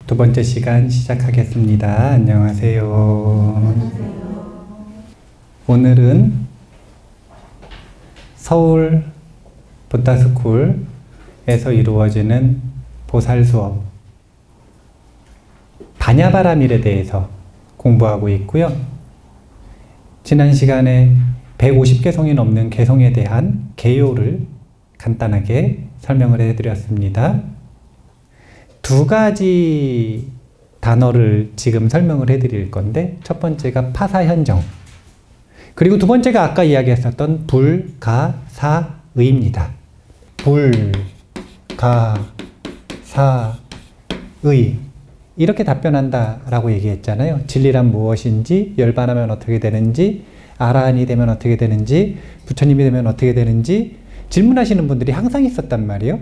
두 번째 시간 시작하겠습니다. 안녕하세요. 오늘은 서울 부다스쿨에서 이루어지는 보살 수업 반야바라밀에 대해서 공부하고 있고요. 지난 시간에 150개성이 넘는 개성에 대한 개요를 간단하게 설명을 해드렸습니다. 두 가지 단어를 지금 설명을 해드릴 건데, 첫 번째가 파사현정, 그리고 두 번째가 아까 이야기했었던 불가사의입니다. 불가사의, 이렇게 답변한다라고 얘기했잖아요. 진리란 무엇인지, 열반하면 어떻게 되는지, 아라한이 되면 어떻게 되는지, 부처님이 되면 어떻게 되는지 질문하시는 분들이 항상 있었단 말이에요.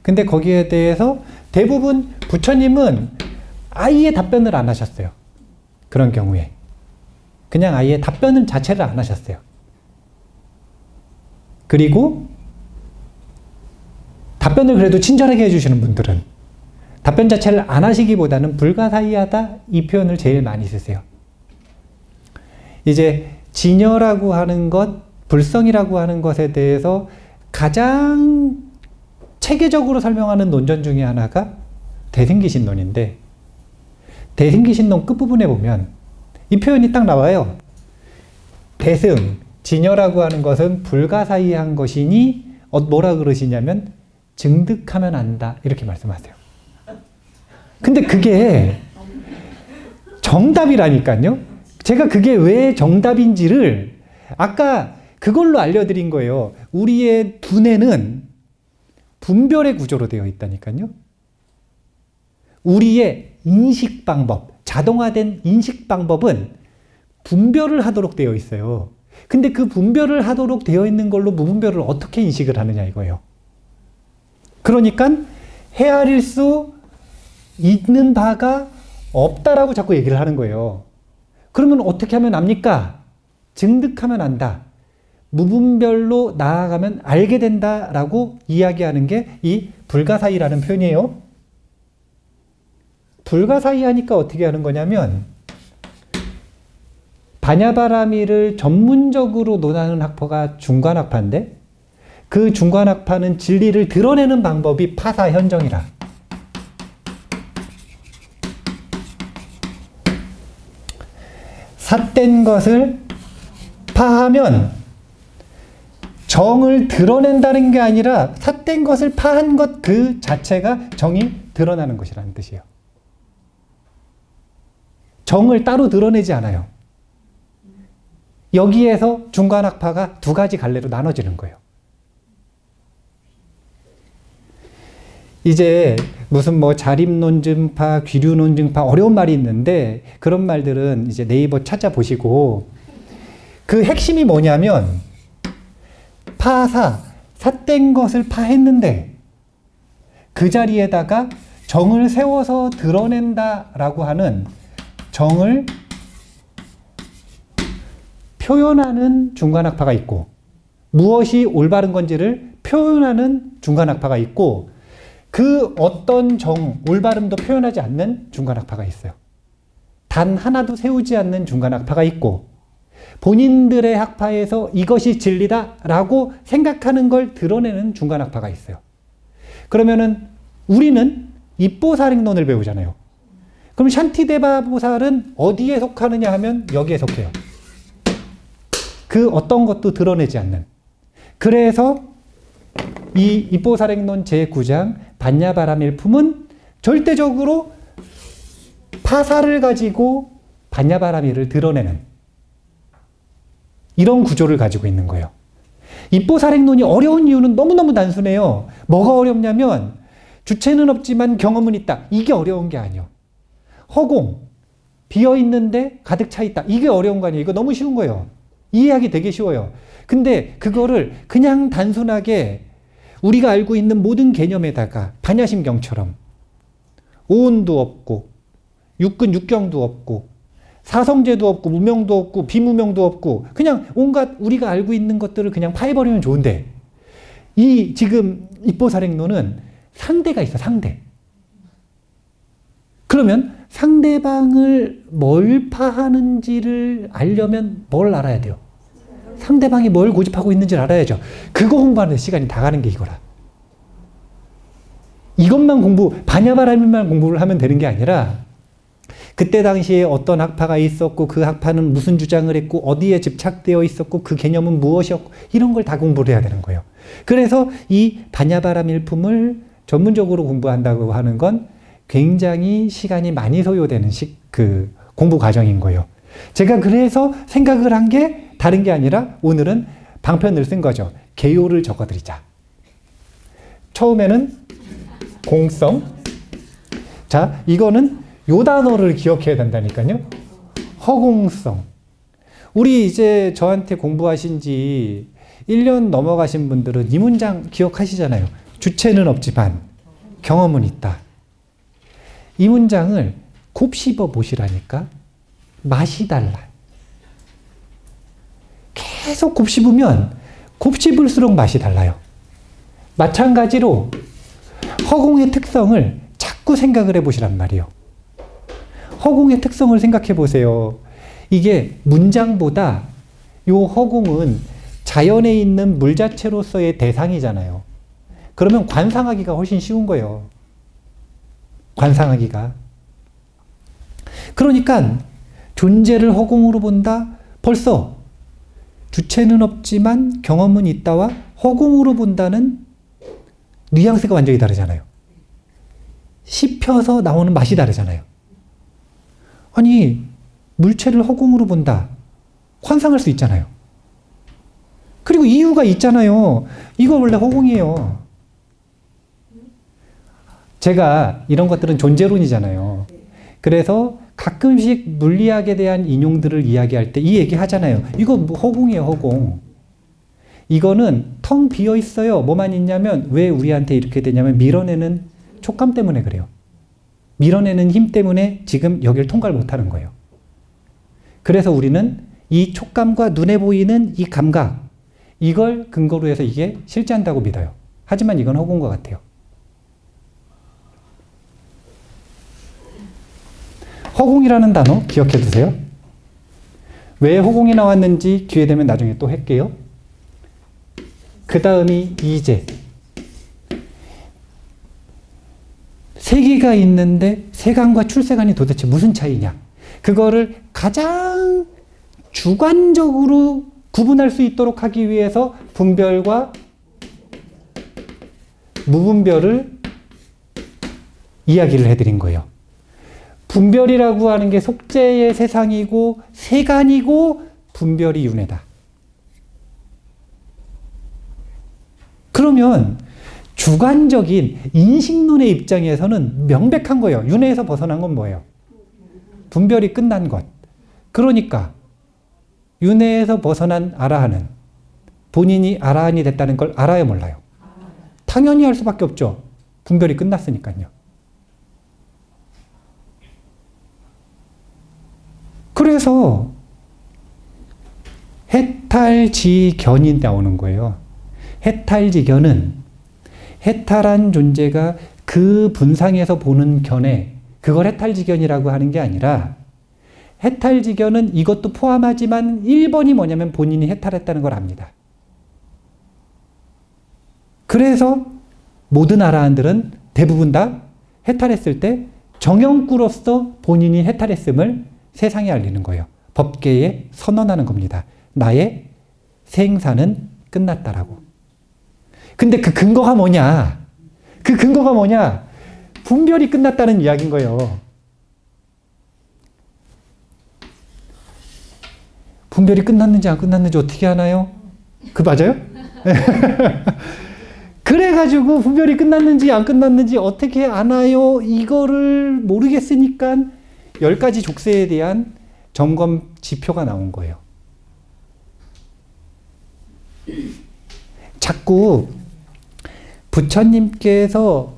근데 거기에 대해서 대부분 부처님은 아예 답변을 안 하셨어요. 그런 경우에 그냥 아예 답변을 자체를 안 하셨어요. 그리고 답변을 그래도 친절하게 해주시는 분들은 답변 자체를 안 하시기보다는 불가사의하다, 이 표현을 제일 많이 쓰세요. 이제 진여라고 하는 것, 불성이라고 하는 것에 대해서 가장 체계적으로 설명하는 논전 중에 하나가 대승기신론인데, 대승기신론 끝부분에 보면 이 표현이 딱 나와요. 대승, 진여라고 하는 것은 불가사의한 것이니 뭐라 그러시냐면 증득하면 안다, 이렇게 말씀하세요. 근데 그게 정답이라니까요. 제가 그게 왜 정답인지를 아까 그걸로 알려드린 거예요. 우리의 두뇌는 분별의 구조로 되어 있다니까요. 우리의 인식 방법, 자동화된 인식 방법은 분별을 하도록 되어 있어요. 근데 그 분별을 하도록 되어 있는 걸로 무분별을 어떻게 인식을 하느냐 이거예요. 그러니까 헤아릴 수 있는 바가 없다라고 자꾸 얘기를 하는 거예요. 그러면 어떻게 하면 압니까? 증득하면 안다. 무분별로 나아가면 알게 된다라고 이야기하는 게 이 불가사의라는 표현이에요. 불가사의하니까 어떻게 하는 거냐면, 반야바라밀을 전문적으로 논하는 학파가 중간학파인데, 그 중간학파는 진리를 드러내는 방법이 파사현정이라. 삿된 것을 파하면 정을 드러낸다는 게 아니라 삿된 것을 파한 것 그 자체가 정이 드러나는 것이라는 뜻이에요. 정을 따로 드러내지 않아요. 여기에서 중간학파가 두 가지 갈래로 나눠지는 거예요. 이제 무슨 뭐 자립논증파, 귀류논증파, 어려운 말이 있는데 그런 말들은 이제 네이버 찾아보시고, 그 핵심이 뭐냐면 파사, 삿된 것을 파했는데 그 자리에다가 정을 세워서 드러낸다라고 하는, 정을 표현하는 중간학파가 있고, 무엇이 올바른 건지를 표현하는 중간학파가 있고, 그 어떤 정, 올바름도 표현하지 않는 중간학파가 있어요. 단 하나도 세우지 않는 중간학파가 있고, 본인들의 학파에서 이것이 진리다라고 생각하는 걸 드러내는 중간학파가 있어요. 그러면은 우리는 입보살행론을 배우잖아요. 그럼 샨티데바 보살은 어디에 속하느냐 하면 여기에 속해요. 그 어떤 것도 드러내지 않는. 그래서 이 입보살행론 제9장 반야바라밀품은 절대적으로 파사를 가지고 반야바라밀을 드러내는 이런 구조를 가지고 있는 거예요. 입보살행론이 어려운 이유는 너무너무 단순해요. 뭐가 어렵냐면 주체는 없지만 경험은 있다. 이게 어려운 게 아니에요. 허공, 비어있는데 가득 차 있다. 이게 어려운 거 아니에요. 이거 너무 쉬운 거예요. 이해하기 되게 쉬워요. 근데 그거를 그냥 단순하게 우리가 알고 있는 모든 개념에다가 반야심경처럼 오온도 없고 육근 육경도 없고 사성제도 없고 무명도 없고 비무명도 없고 그냥 온갖 우리가 알고 있는 것들을 그냥 파해버리면 좋은데, 이 지금 입보살행론은 상대가 있어, 상대. 그러면 상대방을 뭘 파하는지를 알려면 뭘 알아야 돼요? 상대방이 뭘 고집하고 있는지를 알아야죠. 그거 공부하는데 시간이 다 가는 게 이거라. 이것만 반야바라밀만 공부를 하면 되는 게 아니라 그때 당시에 어떤 학파가 있었고 그 학파는 무슨 주장을 했고 어디에 집착되어 있었고 그 개념은 무엇이었고 이런 걸 다 공부를 해야 되는 거예요. 그래서 이 반야바라밀품을 전문적으로 공부한다고 하는 건 굉장히 시간이 많이 소요되는 그 공부 과정인 거예요. 제가 그래서 생각을 한 게 다른 게 아니라 오늘은 방편을 쓴 거죠. 개요를 적어드리자. 처음에는 공성. 자, 이거는 요 단어를 기억해야 된다니까요. 허공성. 우리 이제 저한테 공부하신 지 1년 넘어가신 분들은 이 문장 기억하시잖아요. 주체는 없지만 경험은 있다. 이 문장을 곱씹어 보시라니까 맛이 달라. 계속 곱씹으면 곱씹을수록 맛이 달라요. 마찬가지로 허공의 특성을 자꾸 생각을 해보시란 말이에요. 허공의 특성을 생각해 보세요. 이게 문장보다 요 허공은 자연에 있는 물 자체로서의 대상이잖아요. 그러면 관상하기가 훨씬 쉬운 거예요. 관상하기가. 그러니까 존재를 허공으로 본다? 벌써 주체는 없지만 경험은 있다와 허공으로 본다는 뉘앙스가 완전히 다르잖아요. 씹혀서 나오는 맛이 다르잖아요. 아니, 물체를 허공으로 본다. 환상할 수 있잖아요. 그리고 이유가 있잖아요. 이거 원래 허공이에요. 제가 이런 것들은 존재론이잖아요. 그래서 가끔씩 물리학에 대한 인용들을 이야기할 때 이 얘기 하잖아요. 이거 허공이에요, 허공. 이거는 텅 비어 있어요. 뭐만 있냐면 왜 우리한테 이렇게 되냐면 밀어내는 촉감 때문에 그래요. 밀어내는 힘 때문에 지금 여기를 통과를 못하는 거예요. 그래서 우리는 이 촉감과 눈에 보이는 이 감각, 이걸 근거로 해서 이게 실제한다고 믿어요. 하지만 이건 허공인 것 같아요. 허공이라는 단어 기억해 두세요. 왜 허공이 나왔는지 기회 되면 나중에 또 할게요. 그 다음이 이제. 세계가 있는데 세간과 출세간이 도대체 무슨 차이냐. 그거를 가장 주관적으로 구분할 수 있도록 하기 위해서 분별과 무분별을 이야기를 해드린 거예요. 분별이라고 하는 게 속죄의 세상이고 세간이고 분별이 윤회다. 그러면 주관적인 인식론의 입장에서는 명백한 거예요. 윤회에서 벗어난 건 뭐예요? 분별이 끝난 것. 그러니까 윤회에서 벗어난 아라한은 본인이 아라한이 됐다는 걸 알아요, 몰라요? 당연히 알 수밖에 없죠. 분별이 끝났으니까요. 그래서 해탈지견이 나오는 거예요. 해탈지견은 해탈한 존재가 그 분상에서 보는 견해, 그걸 해탈지견이라고 하는 게 아니라 해탈지견은 이것도 포함하지만 1번이 뭐냐면 본인이 해탈했다는 걸 압니다. 그래서 모든 아라한들은 대부분 다 해탈했을 때 정형구로서 본인이 해탈했음을 세상에 알리는 거예요. 법계에 선언하는 겁니다. 나의 생사는 끝났다라고. 근데 그 근거가 뭐냐? 그 근거가 뭐냐? 분별이 끝났다는 이야기인 거예요. 분별이 끝났는지 안 끝났는지 어떻게 하나요? 그 맞아요? 그래가지고 분별이 끝났는지 안 끝났는지 어떻게 아나요? 이거를 모르겠으니까 10가지 족쇄에 대한 점검 지표가 나온 거예요. 자꾸 부처님께서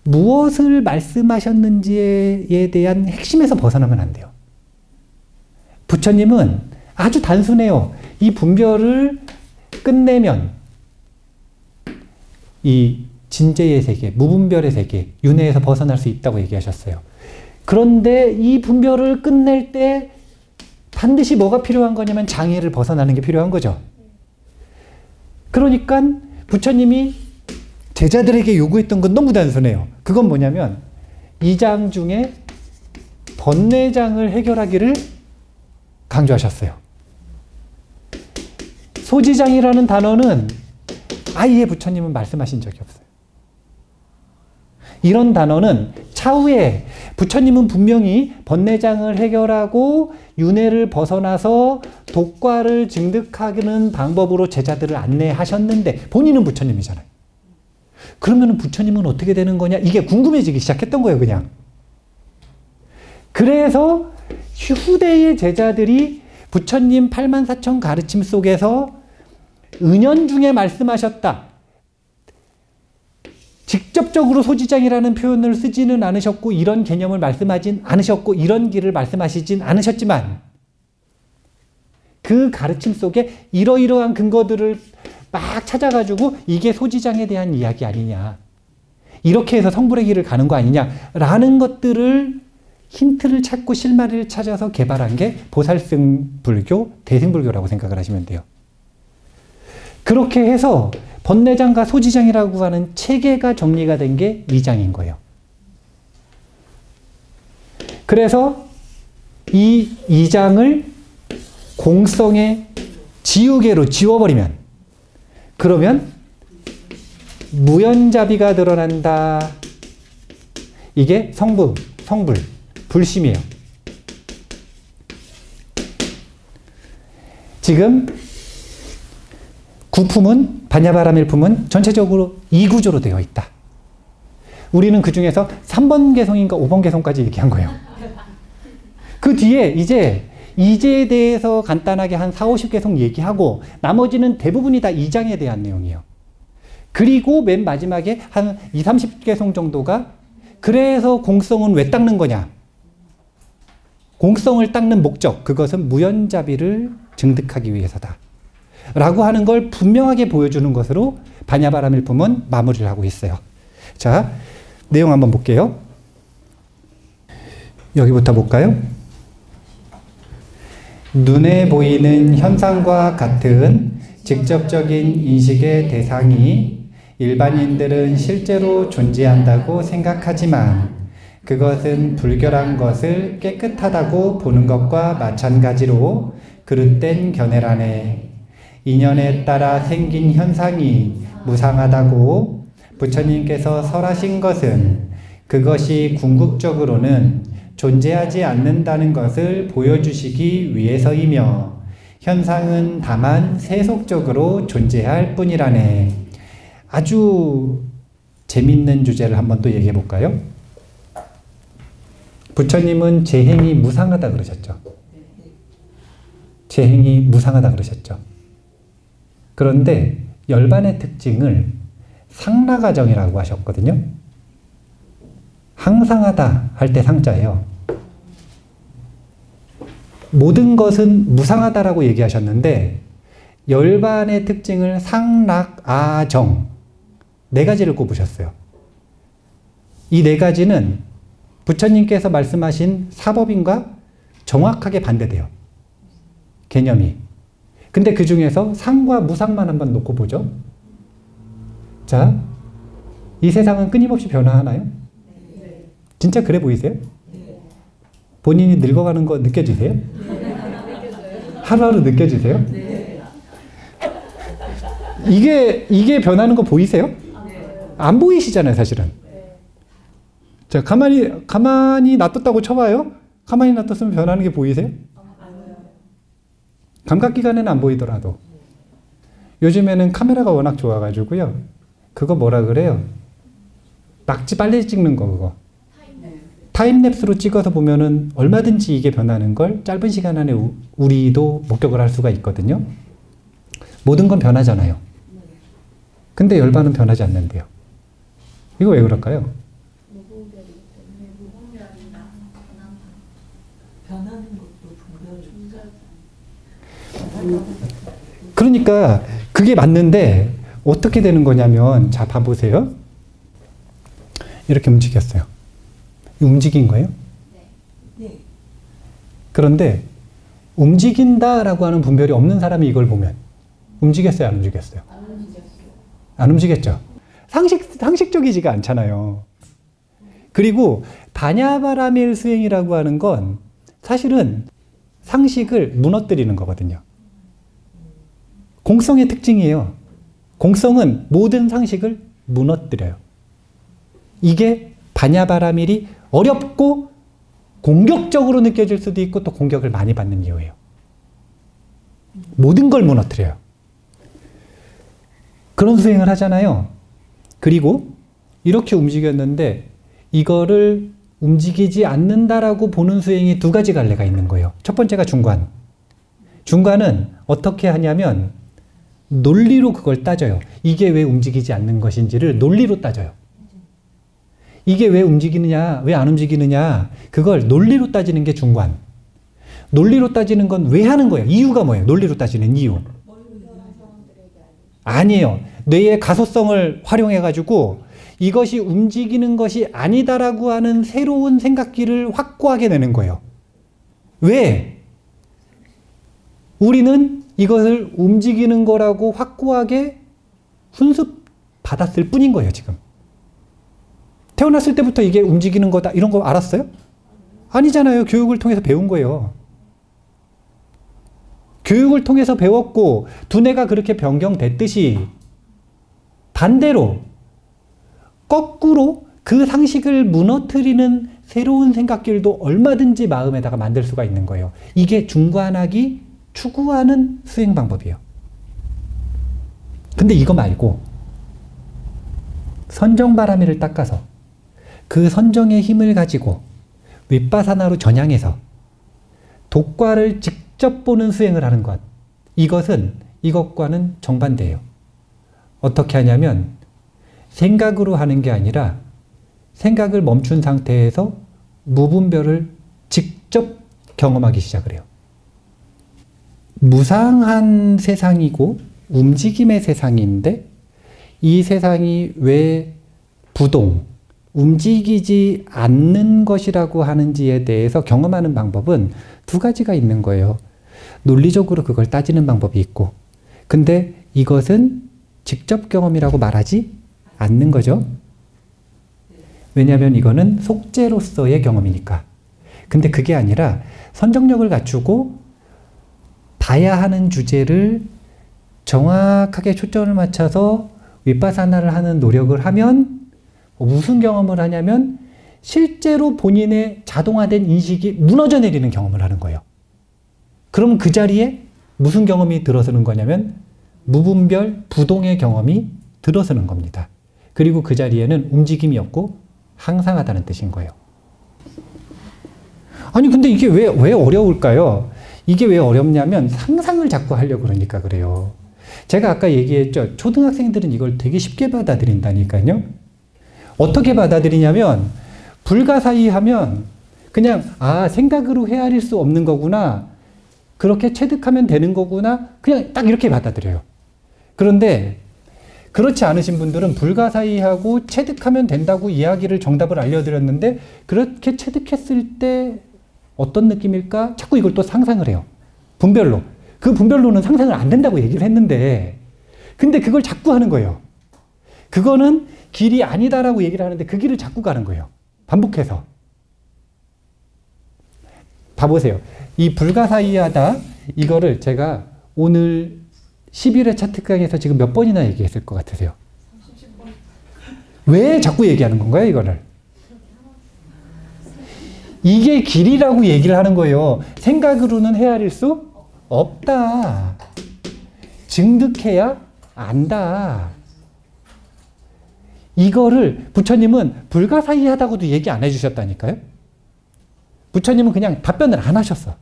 무엇을 말씀하셨는지에 대한 핵심에서 벗어나면 안 돼요. 부처님은 아주 단순해요. 이 분별을 끝내면 이 진재의 세계, 무분별의 세계, 윤회에서 벗어날 수 있다고 얘기하셨어요. 그런데 이 분별을 끝낼 때 반드시 뭐가 필요한 거냐면 장애를 벗어나는 게 필요한 거죠. 그러니까 부처님이 제자들에게 요구했던 건 너무 단순해요. 그건 뭐냐면 이 장 중에 번뇌장을 해결하기를 강조하셨어요. 소지장이라는 단어는 아예 부처님은 말씀하신 적이 없어요. 이런 단어는 차후에 부처님은 분명히 번뇌장을 해결하고 윤회를 벗어나서 독과를 증득하는 방법으로 제자들을 안내하셨는데 본인은 부처님이잖아요. 그러면 부처님은 어떻게 되는 거냐? 이게 궁금해지기 시작했던 거예요, 그냥. 그래서 후대의 제자들이 부처님 84,000 가르침 속에서 은연중에 말씀하셨다. 직접적으로 소지장이라는 표현을 쓰지는 않으셨고 이런 개념을 말씀하진 않으셨고 이런 길을 말씀하시진 않으셨지만 그 가르침 속에 이러이러한 근거들을 막 찾아가지고 이게 소지장에 대한 이야기 아니냐. 이렇게 해서 성불의 길을 가는 거 아니냐라는 것들을 힌트를 찾고 실마리를 찾아서 개발한 게 보살승불교, 대승불교라고 생각을 하시면 돼요. 그렇게 해서 번뇌장과 소지장이라고 하는 체계가 정리가 된 게 이 장인 거예요. 그래서 이 장을 공성의 지우개로 지워버리면 그러면 무연자비가 드러난다. 이게 성불, 불심이에요. 지금 구품은 반야바라밀품은 전체적으로 2구조로 되어 있다. 우리는 그 중에서 3번 개성인가 5번 개성까지 얘기한 거예요. 그 뒤에 이제에 대해서 간단하게 한 4, 50개성 얘기하고 나머지는 대부분이 다 2장에 대한 내용이에요. 그리고 맨 마지막에 한 2, 30개성 정도가 그래서 공성은 왜 닦는 거냐? 공성을 닦는 목적, 그것은 무연자비를 증득하기 위해서다. 라고 하는 걸 분명하게 보여주는 것으로 반야바라밀품은 마무리를 하고 있어요. 자, 내용 한번 볼게요. 여기부터 볼까요? 눈에 보이는 현상과 같은 직접적인 인식의 대상이 일반인들은 실제로 존재한다고 생각하지만 그것은 불결한 것을 깨끗하다고 보는 것과 마찬가지로 그릇된 견해라네. 인연에 따라 생긴 현상이 무상하다고 부처님께서 설하신 것은 그것이 궁극적으로는 존재하지 않는다는 것을 보여주시기 위해서이며 현상은 다만 세속적으로 존재할 뿐이라네. 아주 재밌는 주제를 한번 또 얘기해 볼까요? 부처님은 제 행이 무상하다 그러셨죠. 제 행이 무상하다 그러셨죠. 그런데 열반의 특징을 상라가정이라고 하셨거든요. 항상하다 할 때 상자예요. 모든 것은 무상하다라고 얘기하셨는데 열반의 특징을 상락아정 네 가지를 꼽으셨어요. 이 네 가지는 부처님께서 말씀하신 사법인과 정확하게 반대돼요. 개념이. 근데 그 중에서 상과 무상만 한번 놓고 보죠. 자, 이 세상은 끊임없이 변화하나요? 진짜 그래 보이세요? 본인이 늙어가는 거 느껴지세요? 하루하루 느껴지세요? 이게 변하는 거 보이세요? 안 보이시잖아요, 사실은. 자, 가만히 놔뒀다고 쳐봐요. 가만히 놔뒀으면 변하는 게 보이세요? 감각기관에는 안 보이더라도. 요즘에는 카메라가 워낙 좋아가지고요. 그거 뭐라 그래요? 낙지 빨리 찍는 거, 그거. 타임랩스로 찍어서 보면은 얼마든지 이게 변하는 걸 짧은 시간 안에 우리도 목격을 할 수가 있거든요. 모든 건 변하잖아요. 근데 열반은 변하지 않는데요. 이거 왜 그럴까요? 그러니까 그게 맞는데 어떻게 되는 거냐면 자 봐보세요. 이렇게 움직였어요. 움직인 거예요? 네. 네. 그런데 움직인다라고 하는 분별이 없는 사람이 이걸 보면 움직였어요, 안 움직였어요? 안 움직였어요. 안 움직였죠. 상식적이지가 않잖아요. 그리고 반야바라밀 수행이라고 하는 건 사실은 상식을 무너뜨리는 거거든요. 공성의 특징이에요. 공성은 모든 상식을 무너뜨려요. 이게 반야바라밀이 어렵고 공격적으로 느껴질 수도 있고 또 공격을 많이 받는 이유예요. 모든 걸 무너뜨려요. 그런 수행을 하잖아요. 그리고 이렇게 움직였는데 이거를 움직이지 않는다라고 보는 수행이 두 가지 갈래가 있는 거예요. 첫 번째가 중관. 중관은 어떻게 하냐면 논리로 그걸 따져요. 이게 왜 움직이지 않는 것인지를 논리로 따져요. 이게 왜 움직이느냐, 왜 안 움직이느냐, 그걸 논리로 따지는 게 중관. 논리로 따지는 건 왜 하는 거예요? 이유가 뭐예요? 논리로 따지는 이유. 아니에요. 뇌의 가소성을 활용해가지고 이것이 움직이는 것이 아니다라고 하는 새로운 생각기를 확고하게 내는 거예요. 왜? 우리는 이것을 움직이는 거라고 확고하게 훈습 받았을 뿐인 거예요, 지금. 태어났을 때부터 이게 움직이는 거다, 이런 거 알았어요? 아니잖아요. 교육을 통해서 배운 거예요. 교육을 통해서 배웠고, 두뇌가 그렇게 변경됐듯이, 반대로, 거꾸로 그 상식을 무너뜨리는 새로운 생각길도 얼마든지 마음에다가 만들 수가 있는 거예요. 이게 중관학이 추구하는 수행 방법이에요. 근데 이거 말고 선정바라밀을 닦아서 그 선정의 힘을 가지고 윗바사나로 전향해서 독과를 직접 보는 수행을 하는 것, 이것은 이것과는 정반대예요. 어떻게 하냐면 생각으로 하는 게 아니라 생각을 멈춘 상태에서 무분별을 직접 경험하기 시작을 해요. 무상한 세상이고 움직임의 세상인데 이 세상이 왜 부동, 움직이지 않는 것이라고 하는지에 대해서 경험하는 방법은 두 가지가 있는 거예요. 논리적으로 그걸 따지는 방법이 있고, 근데 이것은 직접 경험이라고 말하지 않는 거죠. 왜냐하면 이거는 속죄로서의 경험이니까. 근데 그게 아니라 선정력을 갖추고 봐야 하는 주제를 정확하게 초점을 맞춰서 윗바사나를 하는 노력을 하면 무슨 경험을 하냐면 실제로 본인의 자동화된 인식이 무너져 내리는 경험을 하는 거예요. 그럼 그 자리에 무슨 경험이 들어서는 거냐면 무분별 부동의 경험이 들어서는 겁니다. 그리고 그 자리에는 움직임이 없고 항상하다는 뜻인 거예요. 아니 근데 이게 왜 어려울까요? 이게 왜 어렵냐면 상상을 자꾸 하려고 그러니까 그래요. 제가 아까 얘기했죠. 초등학생들은 이걸 되게 쉽게 받아들인다니까요. 어떻게 받아들이냐면 불가사의 하면 그냥 생각으로 헤아릴 수 없는 거구나. 그렇게 체득하면 되는 거구나. 그냥 딱 이렇게 받아들여요. 그런데 그렇지 않으신 분들은 불가사의하고 체득하면 된다고 이야기를 정답을 알려드렸는데 그렇게 체득했을 때 어떤 느낌일까? 자꾸 이걸 또 상상을 해요. 분별로. 그 분별로는 상상을 안 된다고 얘기를 했는데 근데 그걸 자꾸 하는 거예요. 그거는 길이 아니다라고 얘기를 하는데 그 길을 자꾸 가는 거예요. 반복해서. 봐보세요. 이 불가사의하다 이거를 제가 오늘 11회 차특강에서 지금 몇 번이나 얘기했을 것 같으세요? 왜 자꾸 얘기하는 건가요, 이거를? 이게 길이라고 얘기를 하는 거예요. 생각으로는 헤아릴 수 없다. 증득해야 안다. 이거를 부처님은 불가사의하다고도 얘기 안 해주셨다니까요. 부처님은 그냥 답변을 안 하셨어.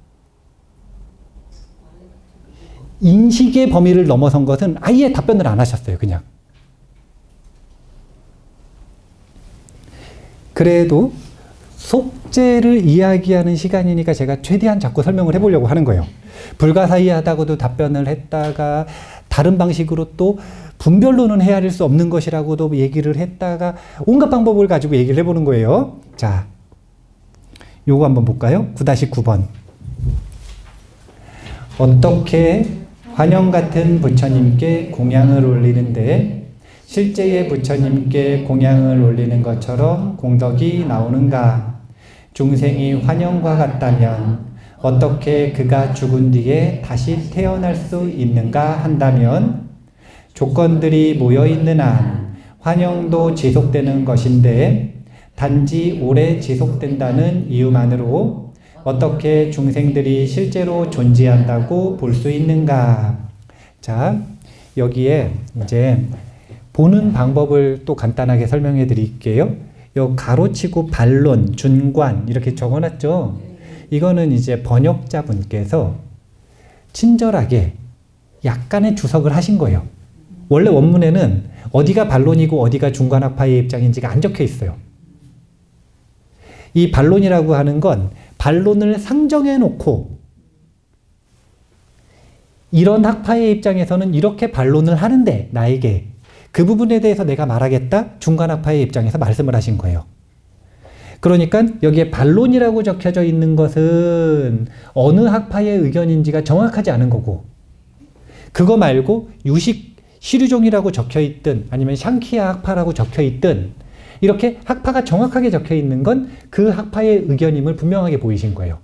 인식의 범위를 넘어선 것은 아예 답변을 안 하셨어요. 그냥. 그래도 속죄를 이야기하는 시간이니까 제가 최대한 자꾸 설명을 해보려고 하는 거예요. 불가사의하다고도 답변을 했다가 다른 방식으로 또 분별로는 헤아릴 수 없는 것이라고도 얘기를 했다가 온갖 방법을 가지고 얘기를 해보는 거예요. 자, 요거 한번 볼까요? 9-9번. 어떻게 환영 같은 부처님께 공양을 올리는데 실제의 부처님께 공양을 올리는 것처럼 공덕이 나오는가? 중생이 환영과 같다면 어떻게 그가 죽은 뒤에 다시 태어날 수 있는가 한다면 조건들이 모여있는 한 환영도 지속되는 것인데 단지 오래 지속된다는 이유만으로 어떻게 중생들이 실제로 존재한다고 볼 수 있는가? 자, 여기에 이제 보는 방법을 또 간단하게 설명해 드릴게요. 요 가로치고 반론, 준관 이렇게 적어놨죠. 이거는 이제 번역자분께서 친절하게 약간의 주석을 하신 거예요. 원래 원문에는 어디가 반론이고 어디가 중관학파의 입장인지가 안 적혀 있어요. 이 반론이라고 하는 건 반론을 상정해 놓고 이런 학파의 입장에서는 이렇게 반론을 하는데 나에게 그 부분에 대해서 내가 말하겠다? 중간학파의 입장에서 말씀을 하신 거예요. 그러니까 여기에 반론이라고 적혀져 있는 것은 어느 학파의 의견인지가 정확하지 않은 거고 그거 말고 유식 시류종이라고 적혀 있든 아니면 샹키아 학파라고 적혀 있든 이렇게 학파가 정확하게 적혀 있는 건 그 학파의 의견임을 분명하게 보이신 거예요.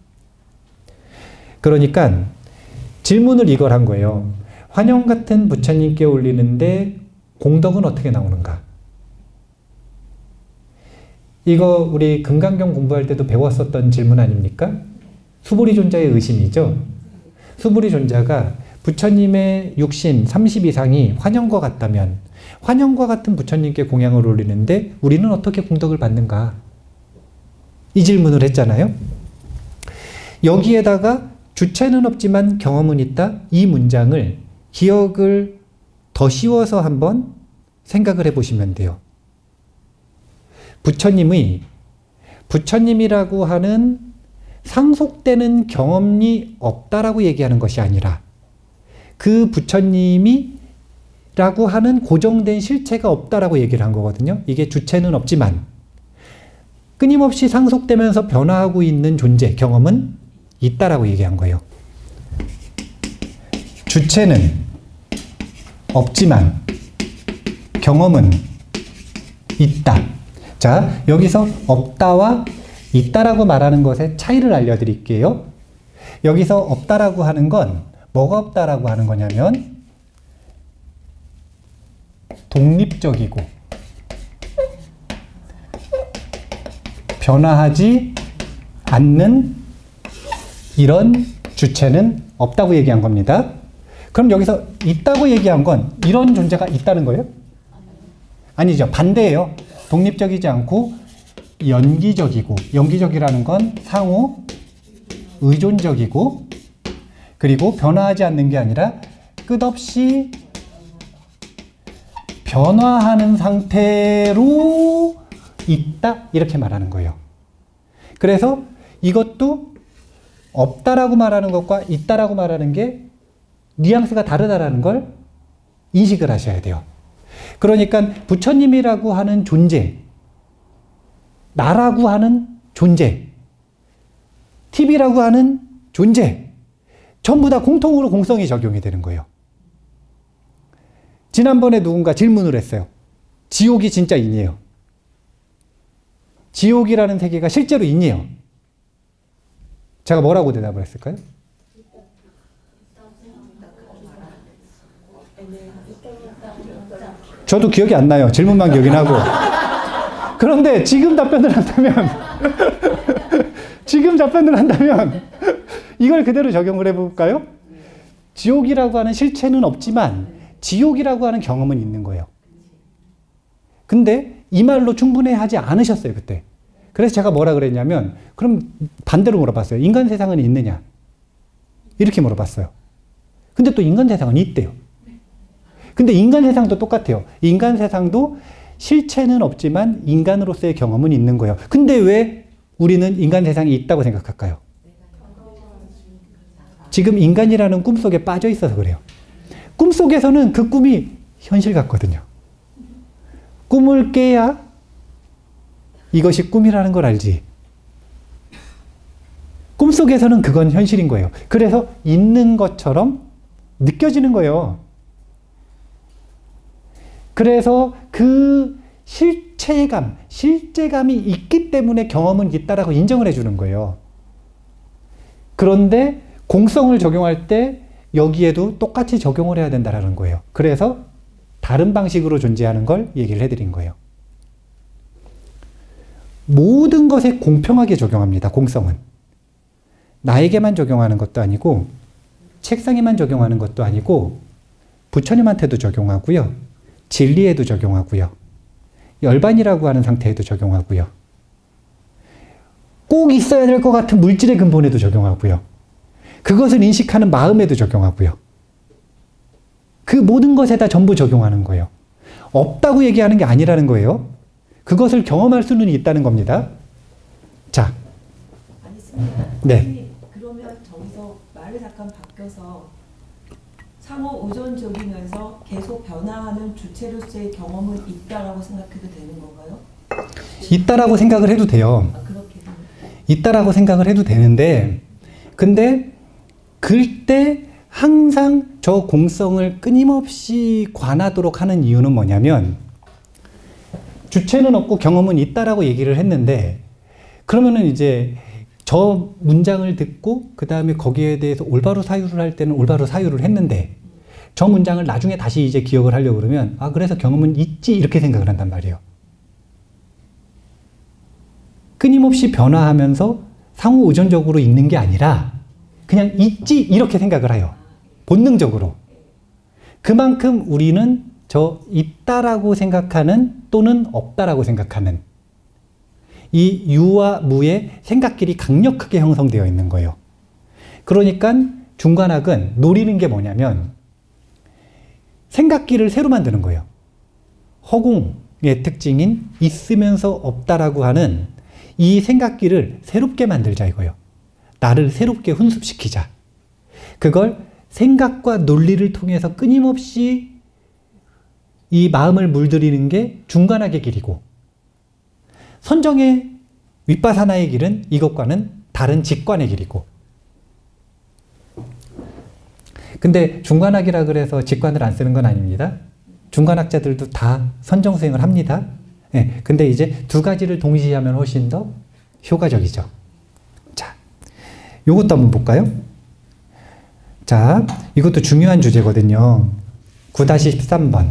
그러니까 질문을 이걸 한 거예요. 환영 같은 부처님께 올리는데 공덕은 어떻게 나오는가? 이거 우리 금강경 공부할 때도 배웠었던 질문 아닙니까? 수보리존자의 의심이죠. 수보리존자가 부처님의 육신 30 이상이 환영과 같다면 환영과 같은 부처님께 공양을 올리는데 우리는 어떻게 공덕을 받는가? 이 질문을 했잖아요. 여기에다가 주체는 없지만 경험은 있다. 이 문장을 기억을 더 쉬워서 한번 생각을 해보시면 돼요. 부처님이라고 하는 상속되는 경험이 없다라고 얘기하는 것이 아니라 그 부처님이라고 하는 고정된 실체가 없다라고 얘기를 한 거거든요. 이게 주체는 없지만 끊임없이 상속되면서 변화하고 있는 존재, 경험은 있다라고 얘기한 거예요. 주체는 없지만 경험은 있다. 자, 여기서 없다와 있다라고 말하는 것의 차이를 알려드릴게요. 여기서 없다라고 하는 건 뭐가 없다라고 하는 거냐면 독립적이고 변화하지 않는 이런 주체는 없다고 얘기한 겁니다. 그럼 여기서 있다고 얘기한 건 이런 존재가 있다는 거예요? 아니죠. 반대예요. 독립적이지 않고 연기적이고, 연기적이라는 건 상호 의존적이고, 그리고 변화하지 않는 게 아니라 끝없이 변화하는 상태로 있다 이렇게 말하는 거예요. 그래서 이것도 없다라고 말하는 것과 있다라고 말하는 게 뉘앙스가 다르다라는 걸 인식을 하셔야 돼요. 그러니까 부처님이라고 하는 존재, 나라고 하는 존재, TV라고 하는 존재, 전부 다 공통으로 공성이 적용이 되는 거예요. 지난번에 누군가 질문을 했어요. 지옥이 진짜 있니요? 지옥이라는 세계가 실제로 있니요? 제가 뭐라고 대답을 했을까요? 저도 기억이 안 나요. 질문만 기억이 나고. 그런데 지금 답변을 한다면 이걸 그대로 적용을 해볼까요? 지옥이라고 하는 실체는 없지만 지옥이라고 하는 경험은 있는 거예요. 근데 이 말로 충분해하지 않으셨어요, 그때. 그래서 제가 뭐라 그랬냐면 그럼 반대로 물어봤어요. 인간 세상은 있느냐? 이렇게 물어봤어요. 근데 또 인간 세상은 있대요. 근데 인간 세상도 똑같아요. 인간 세상도 실체는 없지만 인간으로서의 경험은 있는 거예요. 근데 왜 우리는 인간 세상이 있다고 생각할까요? 지금 인간이라는 꿈속에 빠져 있어서 그래요. 꿈속에서는 그 꿈이 현실 같거든요. 꿈을 깨야 이것이 꿈이라는 걸 알지. 꿈속에서는 그건 현실인 거예요. 그래서 있는 것처럼 느껴지는 거예요. 그래서 그 실제감이 있기 때문에 경험은 있다라고 인정을 해주는 거예요. 그런데 공성을 적용할 때 여기에도 똑같이 적용을 해야 된다는 거예요. 그래서 다른 방식으로 존재하는 걸 얘기를 해드린 거예요. 모든 것에 공평하게 적용합니다. 공성은. 나에게만 적용하는 것도 아니고 책상에만 적용하는 것도 아니고 부처님한테도 적용하고요. 진리에도 적용하고요. 열반이라고 하는 상태에도 적용하고요. 꼭 있어야 될 것 같은 물질의 근본에도 적용하고요. 그것을 인식하는 마음에도 적용하고요. 그 모든 것에다 전부 적용하는 거예요. 없다고 얘기하는 게 아니라는 거예요. 그것을 경험할 수는 있다는 겁니다. 자. 알겠습니다. 네. 그러면 저기서 말을 잠깐 바뀌어서 상호 우전적이면서 계속 변화하는 주체로서의 경험은 있다라고 생각해도 되는 건가요? 있다라고 생각을 해도 돼요. 그렇게 있다라고 생각을 해도 되는데, 근데 그때 항상 저 공성을 끊임없이 관하도록 하는 이유는 뭐냐면, 주체는 없고 경험은 있다라고 얘기를 했는데, 그러면은 이제 저 문장을 듣고 그 다음에 거기에 대해서 올바로 사유를 할 때는 올바로 사유를 했는데, 저 문장을 나중에 다시 이제 기억을 하려고 그러면 그래서 경험은 있지 이렇게 생각을 한단 말이에요. 끊임없이 변화하면서 상호 의존적으로 있는 게 아니라 그냥 있지 이렇게 생각을 해요. 본능적으로. 그만큼 우리는 저 있다라고 생각하는 또는 없다라고 생각하는 이 유와 무의 생각길이 강력하게 형성되어 있는 거예요. 그러니까 중관학은 노리는 게 뭐냐면 생각길을 새로 만드는 거예요. 허공의 특징인 있으면서 없다라고 하는 이 생각길을 새롭게 만들자 이거예요. 나를 새롭게 훈습시키자. 그걸 생각과 논리를 통해서 끊임없이 이 마음을 물들이는 게 중관학의 길이고, 선정의 윗바사나의 길은 이것과는 다른 직관의 길이고. 근데 중관학이라 그래서 직관을 안 쓰는 건 아닙니다. 중관학자들도 다 선정 수행을 합니다. 네, 근데 이제 두 가지를 동시에 하면 훨씬 더 효과적이죠. 자, 요것도 한번 볼까요? 자, 이것도 중요한 주제거든요. 9-13번.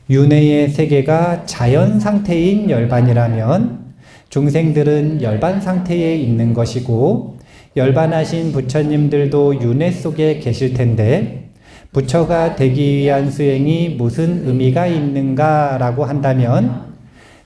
윤회의 세계가 자연 상태인 열반이라면 중생들은 열반 상태에 있는 것이고, 열반하신 부처님들도 윤회 속에 계실 텐데 부처가 되기 위한 수행이 무슨 의미가 있는가 라고 한다면,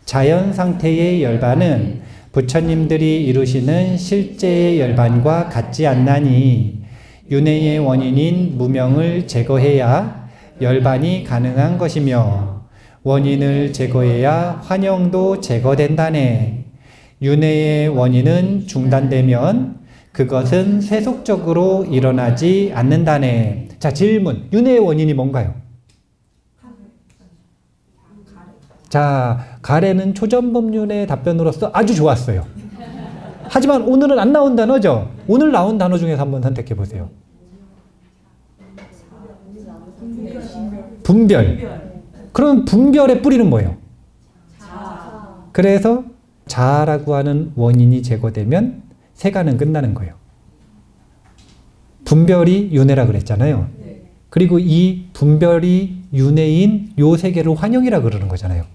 자연 상태의 열반은 부처님들이 이루시는 실제의 열반과 같지 않나니 윤회의 원인인 무명을 제거해야 열반이 가능한 것이며, 원인을 제거해야 환영도 제거된다네. 윤회의 원인은 중단되면 그것은 세속적으로 일어나지 않는다네. 자, 질문. 윤회의 원인이 뭔가요? 자, 가래는 초전법륜의 답변으로서 아주 좋았어요. 하지만 오늘은 안 나온 단어죠? 오늘 나온 단어 중에서 한번 선택해 보세요. 분별. 그럼 분별의 뿌리는 뭐예요? 그래서 자아라고 하는 원인이 제거되면 세간은 끝나는 거예요. 분별이 윤회라 그랬잖아요. 그리고 이 분별이 윤회인 요 세계를 환영이라 그러는 거잖아요.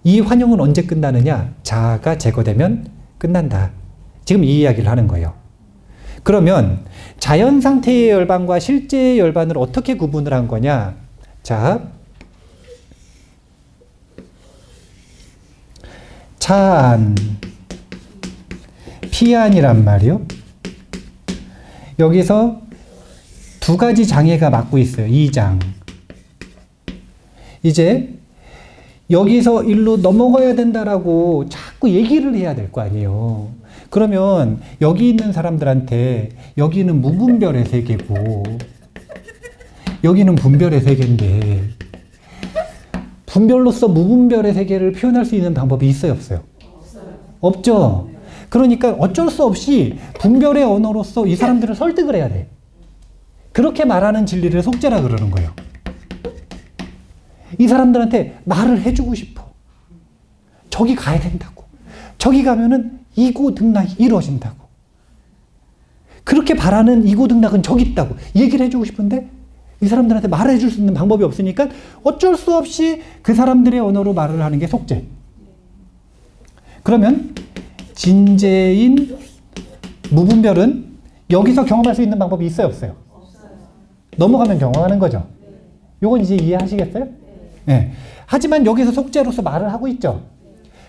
이 환영은 언제 끝나느냐? 자아가 제거되면 끝난다. 지금 이 이야기를 하는 거예요. 그러면 자연 상태의 열반과 실제의 열반을 어떻게 구분을 한 거냐? 자, 차안, 피안이란 말이요. 여기서 두 가지 장애가 맞고 있어요. 이 장. 이제 여기서 일로 넘어가야 된다라고 자꾸 얘기를 해야 될 거 아니에요. 그러면 여기 있는 사람들한테 여기는 무분별의 세계고 여기는 분별의 세계인데 분별로서 무분별의 세계를 표현할 수 있는 방법이 있어요, 없어요? 없죠. 그러니까 어쩔 수 없이 분별의 언어로서 이 사람들을 설득을 해야 돼. 그렇게 말하는 진리를 속죄라 그러는 거예요. 이 사람들한테 말을 해주고 싶어. 저기 가야 된다고. 저기 가면은 이고등락이 이루어진다고. 그렇게 바라는 이고등락은 저기 있다고 얘기를 해주고 싶은데 이 사람들한테 말해줄 수 있는 방법이 없으니까 어쩔 수 없이 그 사람들의 언어로 말을 하는 게 속죄. 그러면 진재인 무분별은 여기서 경험할 수 있는 방법이 있어요, 없어요? 넘어가면 경험하는 거죠. 요건 이제 이해하시겠어요? 네. 하지만 여기서 속죄로서 말을 하고 있죠.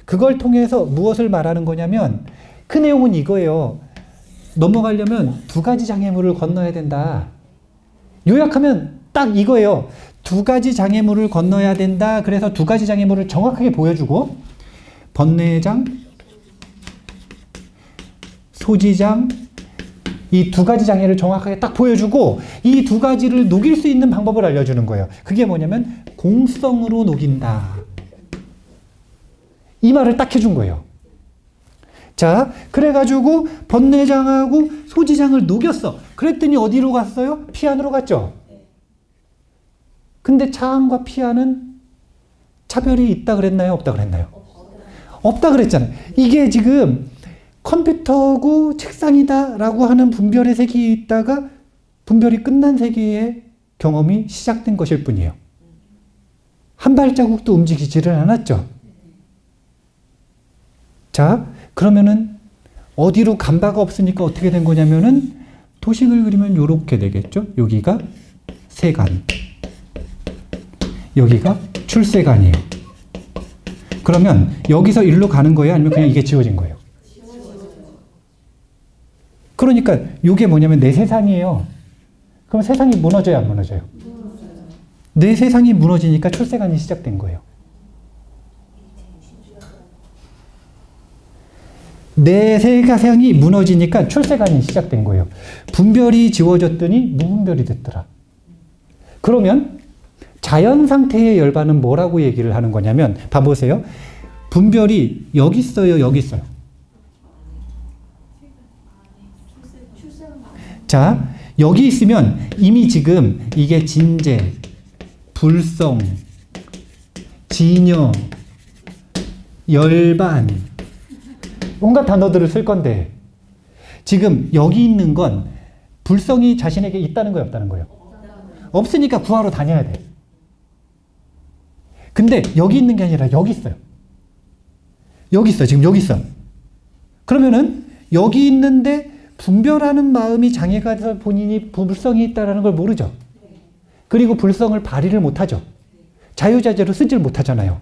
그걸 통해서 무엇을 말하는 거냐면 그 내용은 이거예요. 넘어가려면 두 가지 장애물을 건너야 된다. 요약하면 딱 이거예요. 두 가지 장애물을 건너야 된다. 그래서 두 가지 장애물을 정확하게 보여주고 번뇌장, 소지장, 이 두 가지 장애를 정확하게 딱 보여주고 이 두 가지를 녹일 수 있는 방법을 알려주는 거예요. 그게 뭐냐면 공성으로 녹인다. 이 말을 딱 해준 거예요. 자, 그래가지고 번뇌장하고 소지장을 녹였어. 그랬더니 어디로 갔어요? 피안으로 갔죠. 근데 차안과 피안은 차별이 있다 그랬나요? 없다 그랬나요? 없다 그랬잖아요. 이게 지금 컴퓨터고 책상이다 라고 하는 분별의 세계에 있다가 분별이 끝난 세계의 경험이 시작된 것일 뿐이에요. 한 발자국도 움직이지를 않았죠. 자, 그러면은 어디로 간 바가 없으니까 어떻게 된 거냐면은 도식을 그리면 요렇게 되겠죠. 여기가 세간, 여기가 출세간이에요. 그러면 여기서 일로 가는 거예요? 아니면 그냥 이게 지워진 거예요? 그러니까 이게 뭐냐면 내 세상이에요. 그럼 세상이 무너져요, 안 무너져요? 내 세상이 무너지니까 출세간이 시작된 거예요. 내 세상이 무너지니까 출세간이 시작된 거예요. 분별이 지워졌더니 무분별이 됐더라. 그러면 자연 상태의 열반은 뭐라고 얘기를 하는 거냐면 봐보세요. 분별이 여기 있어요, 여기 있어요. 자, 여기 있으면 이미 지금 이게 진재, 불성, 진여, 열반 온갖 단어들을 쓸 건데 지금 여기 있는 건 불성이 자신에게 있다는 거예요, 없다는 거예요? 없으니까 구하러 다녀야 돼. 근데 여기 있는 게 아니라 여기 있어요. 여기 있어. 지금 여기 있어. 그러면은 여기 있는데 분별하는 마음이 장애가 돼서 본인이 불성이 있다는 걸 모르죠. 그리고 불성을 발휘를 못하죠. 자유자재로 쓰질 못하잖아요.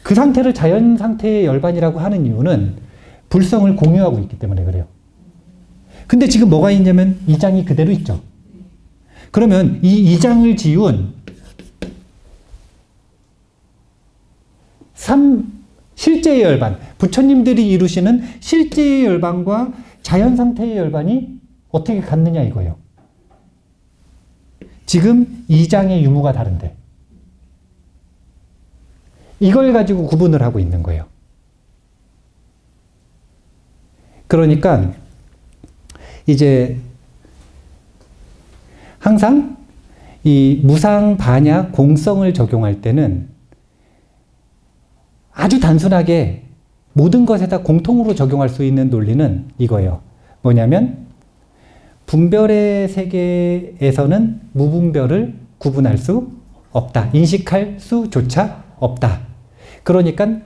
그 상태를 자연 상태의 열반이라고 하는 이유는 불성을 공유하고 있기 때문에 그래요. 근데 지금 뭐가 있냐면 이장이 그대로 있죠. 그러면 이 이장을 지운 실제의 열반, 부처님들이 이루시는 실제의 열반과 자연 상태의 열반이 어떻게 같느냐 이거예요. 지금 이장의 유무가 다른데 이걸 가지고 구분을 하고 있는 거예요. 그러니까 이제 항상 이 무상, 반약, 공성을 적용할 때는 아주 단순하게 모든 것에다 공통으로 적용할 수 있는 논리는 이거예요. 뭐냐면 분별의 세계에서는 무분별을 구분할 수 없다. 인식할 수조차 없다. 그러니까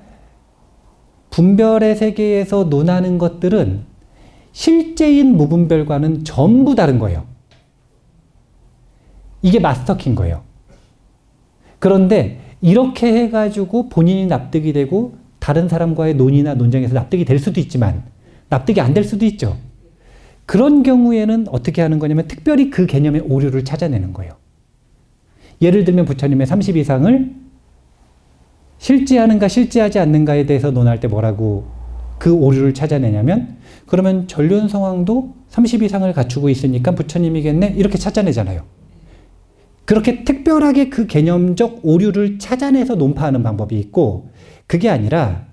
분별의 세계에서 논하는 것들은 실제인 무분별과는 전부 다른 거예요. 이게 마스터키인 거예요. 그런데 이렇게 해가지고 본인이 납득이 되고 다른 사람과의 논의나 논쟁에서 납득이 될 수도 있지만 납득이 안 될 수도 있죠. 그런 경우에는 어떻게 하는 거냐면 특별히 그 개념의 오류를 찾아내는 거예요. 예를 들면 부처님의 30 이상을 실제하는가 실제하지 않는가에 대해서 논할 때 뭐라고 그 오류를 찾아내냐면 그러면 전륜성왕도 30 이상을 갖추고 있으니까 부처님이겠네 이렇게 찾아내잖아요. 그렇게 특별하게 그 개념적 오류를 찾아내서 논파하는 방법이 있고 그게 아니라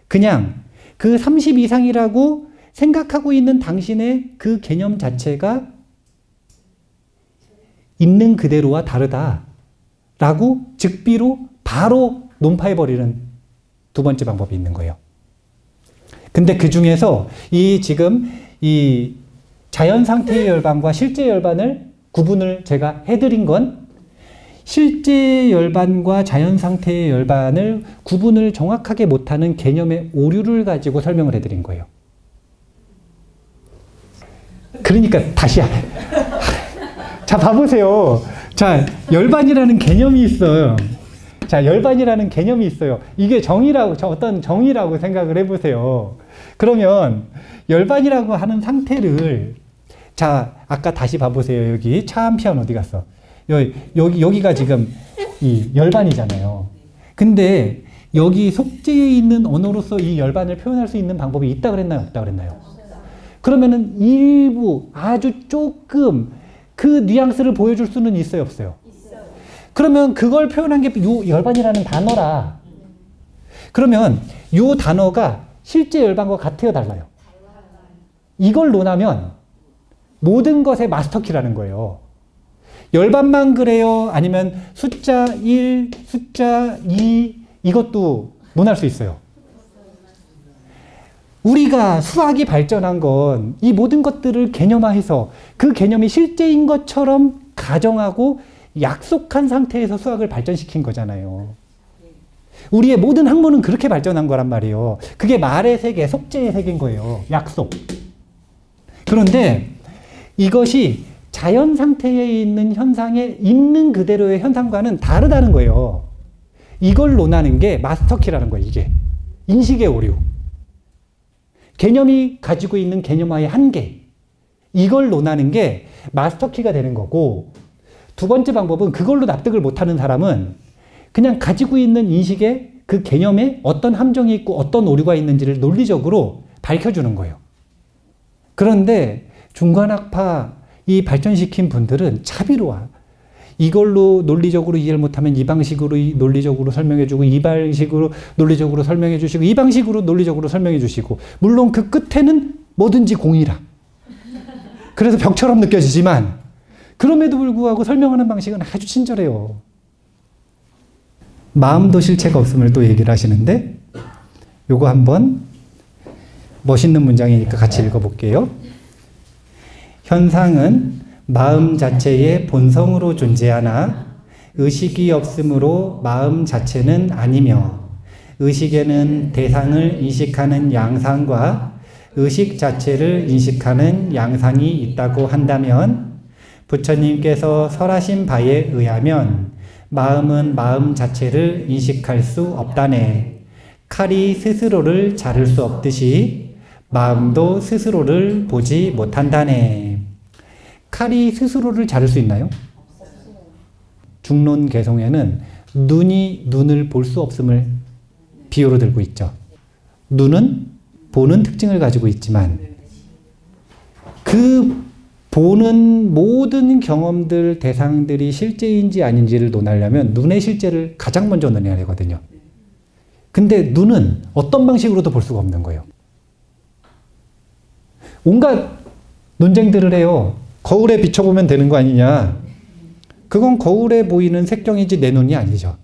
그냥 그 30 이상이라고 생각하고 있는 당신의 그 개념 자체가 있는 그대로와 다르다라고 즉비로 바로 논파해버리는 두 번째 방법이 있는 거예요. 근데 그 중에서 지금 이 자연 상태의 열반과 실제 열반을 구분을 제가 해드린 건 실제 열반과 자연 상태의 열반을 구분을 정확하게 못하는 개념의 오류를 가지고 설명을 해드린 거예요. 그러니까 다시 자, 봐보세요. 자, 열반이라는 개념이 있어요. 자, 열반이라는 개념이 있어요. 이게 정의라고, 어떤 정의라고 생각을 해보세요. 그러면 열반이라고 하는 상태를, 자, 아까 다시 봐보세요. 여기 차 한 편 어디 갔어? 여기가 지금 이 열반이잖아요. 근데 여기 속죄에 있는 언어로서 이 열반을 표현할 수 있는 방법이 있다 그랬나요? 없다 그랬나요? 그러면은 일부, 아주 조금 그 뉘앙스를 보여줄 수는 있어요? 없어요? 그러면 그걸 표현한 게 요 열반이라는 단어라. 그러면 요 단어가 실제 열반과 같아요? 달라요? 이걸 논하면 모든 것의 마스터키라는 거예요. 열반만 그래요? 아니면 숫자 1, 숫자 2 이것도 논할 수 있어요. 우리가 수학이 발전한 건 이 모든 것들을 개념화해서 그 개념이 실제인 것처럼 가정하고 약속한 상태에서 수학을 발전시킨 거잖아요. 우리의 모든 학문은 그렇게 발전한 거란 말이에요. 그게 말의 세계, 속죄의 세계인 거예요. 약속. 그런데 이것이 자연 상태에 있는 현상에 있는 그대로의 현상과는 다르다는 거예요. 이걸 논하는 게 마스터키라는 거예요. 이게 인식의 오류. 개념이 가지고 있는 개념화의 한계. 이걸 논하는 게 마스터키가 되는 거고, 두 번째 방법은 그걸로 납득을 못하는 사람은 그냥 가지고 있는 인식에 그 개념에 어떤 함정이 있고 어떤 오류가 있는지를 논리적으로 밝혀주는 거예요. 그런데 중관학파 이 발전시킨 분들은 자비로워. 이걸로 논리적으로 이해를 못하면 이 방식으로 논리적으로 설명해 주고, 이 방식으로 논리적으로 설명해 주시고, 이 방식으로 논리적으로 설명해 주시고, 물론 그 끝에는 뭐든지 공이라. 그래서 벽처럼 느껴지지만 그럼에도 불구하고 설명하는 방식은 아주 친절해요. 마음도 실체가 없음을 또 얘기를 하시는데, 요거 한번 멋있는 문장이니까 같이 읽어볼게요. 현상은 마음 자체의 본성으로 존재하나 의식이 없으므로 마음 자체는 아니며, 의식에는 대상을 인식하는 양상과 의식 자체를 인식하는 양상이 있다고 한다면, 부처님께서 설하신 바에 의하면 마음은 마음 자체를 인식할 수 없다네. 칼이 스스로를 자를 수 없듯이 마음도 스스로를 보지 못한다네. 칼이 스스로를 자를 수 있나요? 중론 개송에는 눈이 눈을 볼 수 없음을 비유로 들고 있죠. 눈은 보는 특징을 가지고 있지만 그 보는 모든 경험들, 대상들이 실제인지 아닌지를 논하려면 눈의 실제를 가장 먼저 논해야 되거든요. 근데 눈은 어떤 방식으로도 볼 수가 없는 거예요. 온갖 논쟁들을 해요. 거울에 비춰보면 되는 거 아니냐. 그건 거울에 보이는 색경이지 내 눈이 아니죠.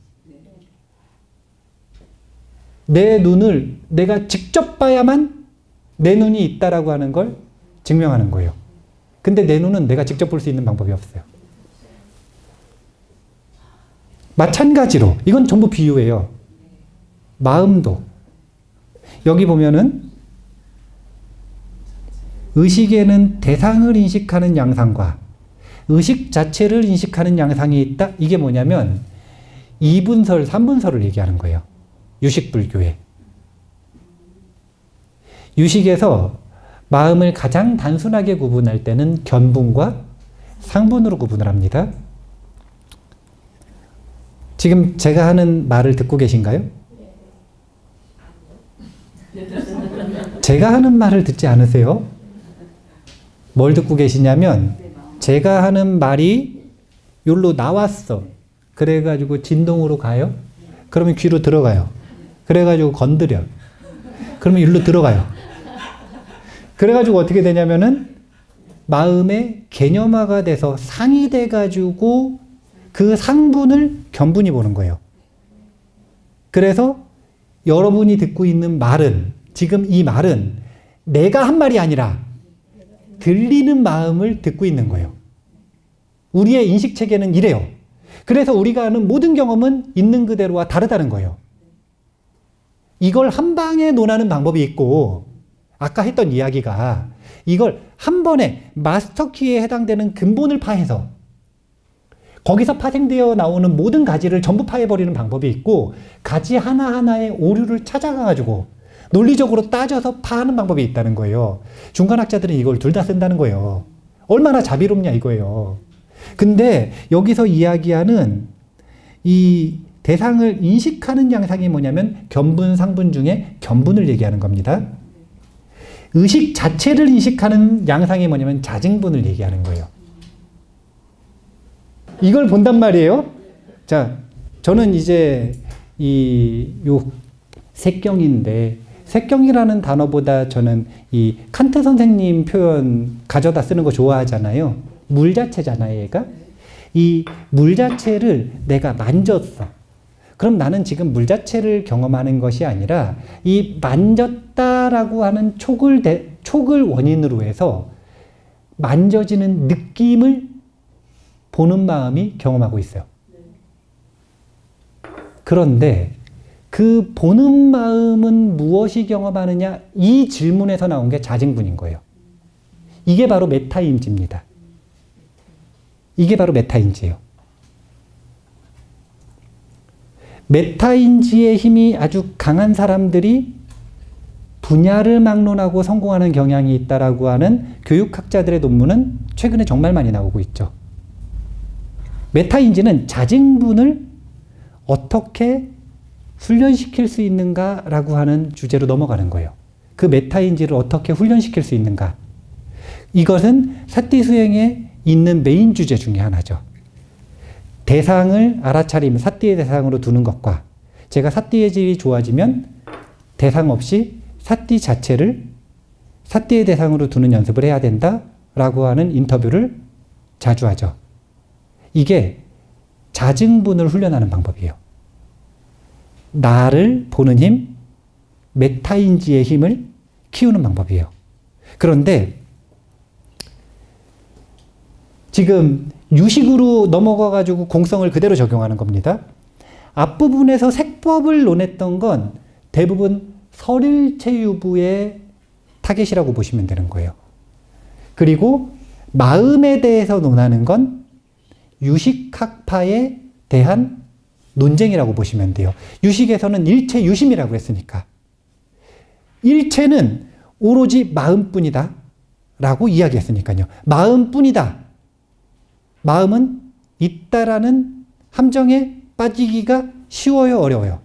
내 눈을 내가 직접 봐야만 내 눈이 있다라고 하는 걸 증명하는 거예요. 근데 내 눈은 내가 직접 볼 수 있는 방법이 없어요. 마찬가지로 이건 전부 비유예요. 마음도 여기 보면은 의식에는 대상을 인식하는 양상과 의식 자체를 인식하는 양상이 있다. 이게 뭐냐면 2분설, 3분설을 얘기하는 거예요. 유식불교에. 유식에서 마음을 가장 단순하게 구분할 때는 견분과 상분으로 구분을 합니다. 지금 제가 하는 말을 듣고 계신가요? 제가 하는 말을 듣지 않으세요? 뭘 듣고 계시냐면 제가 하는 말이 여기로 나왔어. 그래가지고 진동으로 가요. 그러면 귀로 들어가요. 그래가지고 건드려. 그러면 일로 들어가요. 그래가지고 어떻게 되냐면은 마음의 개념화가 돼서 상이 돼가지고 그 상분을 견분이 보는 거예요. 그래서 여러분이 듣고 있는 말은, 지금 이 말은 내가 한 말이 아니라 들리는 마음을 듣고 있는 거예요. 우리의 인식체계는 이래요. 그래서 우리가 아는 모든 경험은 있는 그대로와 다르다는 거예요. 이걸 한 방에 논하는 방법이 있고, 아까 했던 이야기가 이걸 한 번에 마스터키에 해당되는 근본을 파해서 거기서 파생되어 나오는 모든 가지를 전부 파해버리는 방법이 있고, 가지 하나하나의 오류를 찾아가가지고 논리적으로 따져서 파하는 방법이 있다는 거예요. 중간학자들은 이걸 둘 다 쓴다는 거예요. 얼마나 자비롭냐 이거예요. 근데 여기서 이야기하는 이 대상을 인식하는 양상이 뭐냐면 견분, 상분 중에 견분을 얘기하는 겁니다. 의식 자체를 인식하는 양상이 뭐냐면 자증분을 얘기하는 거예요. 이걸 본단 말이에요. 자, 저는 이제 요 색경인데, 색경이라는 단어보다 저는 이 칸트 선생님 표현 가져다 쓰는 거 좋아하잖아요. 물 자체잖아요, 얘가. 이 물 자체를 내가 만졌어. 그럼 나는 지금 물 자체를 경험하는 것이 아니라 이 만졌다라고 하는 촉을 원인으로 해서 만져지는 느낌을 보는 마음이 경험하고 있어요. 그런데 그 보는 마음은 무엇이 경험하느냐? 이 질문에서 나온 게 자증분인 거예요. 이게 바로 메타인지입니다. 이게 바로 메타인지예요. 메타인지의 힘이 아주 강한 사람들이 분야를 막론하고 성공하는 경향이 있다라고 하는 교육학자들의 논문은 최근에 정말 많이 나오고 있죠. 메타인지는 자증분을 어떻게 훈련시킬 수 있는가라고 하는 주제로 넘어가는 거예요. 그 메타인지를 어떻게 훈련시킬 수 있는가. 이것은 사티 수행에 있는 메인 주제 중에 하나죠. 대상을 알아차림, 사티의 대상으로 두는 것과, 제가 사티의 질이 좋아지면 대상 없이 사티 자체를 사티의 대상으로 두는 연습을 해야 된다라고 하는 인터뷰를 자주 하죠. 이게 자증분을 훈련하는 방법이에요. 나를 보는 힘, 메타인지의 힘을 키우는 방법이에요. 그런데 지금 유식으로 넘어가가지고 공성을 그대로 적용하는 겁니다. 앞부분에서 색법을 논했던 건 대부분 설일체유부의 타겟이라고 보시면 되는 거예요. 그리고 마음에 대해서 논하는 건 유식학파에 대한 논쟁이라고 보시면 돼요. 유식에서는 일체 유심이라고 했으니까. 일체는 오로지 마음뿐이다 라고 이야기했으니까요. 마음뿐이다. 마음은 있다라는 함정에 빠지기가 쉬워요, 어려워요?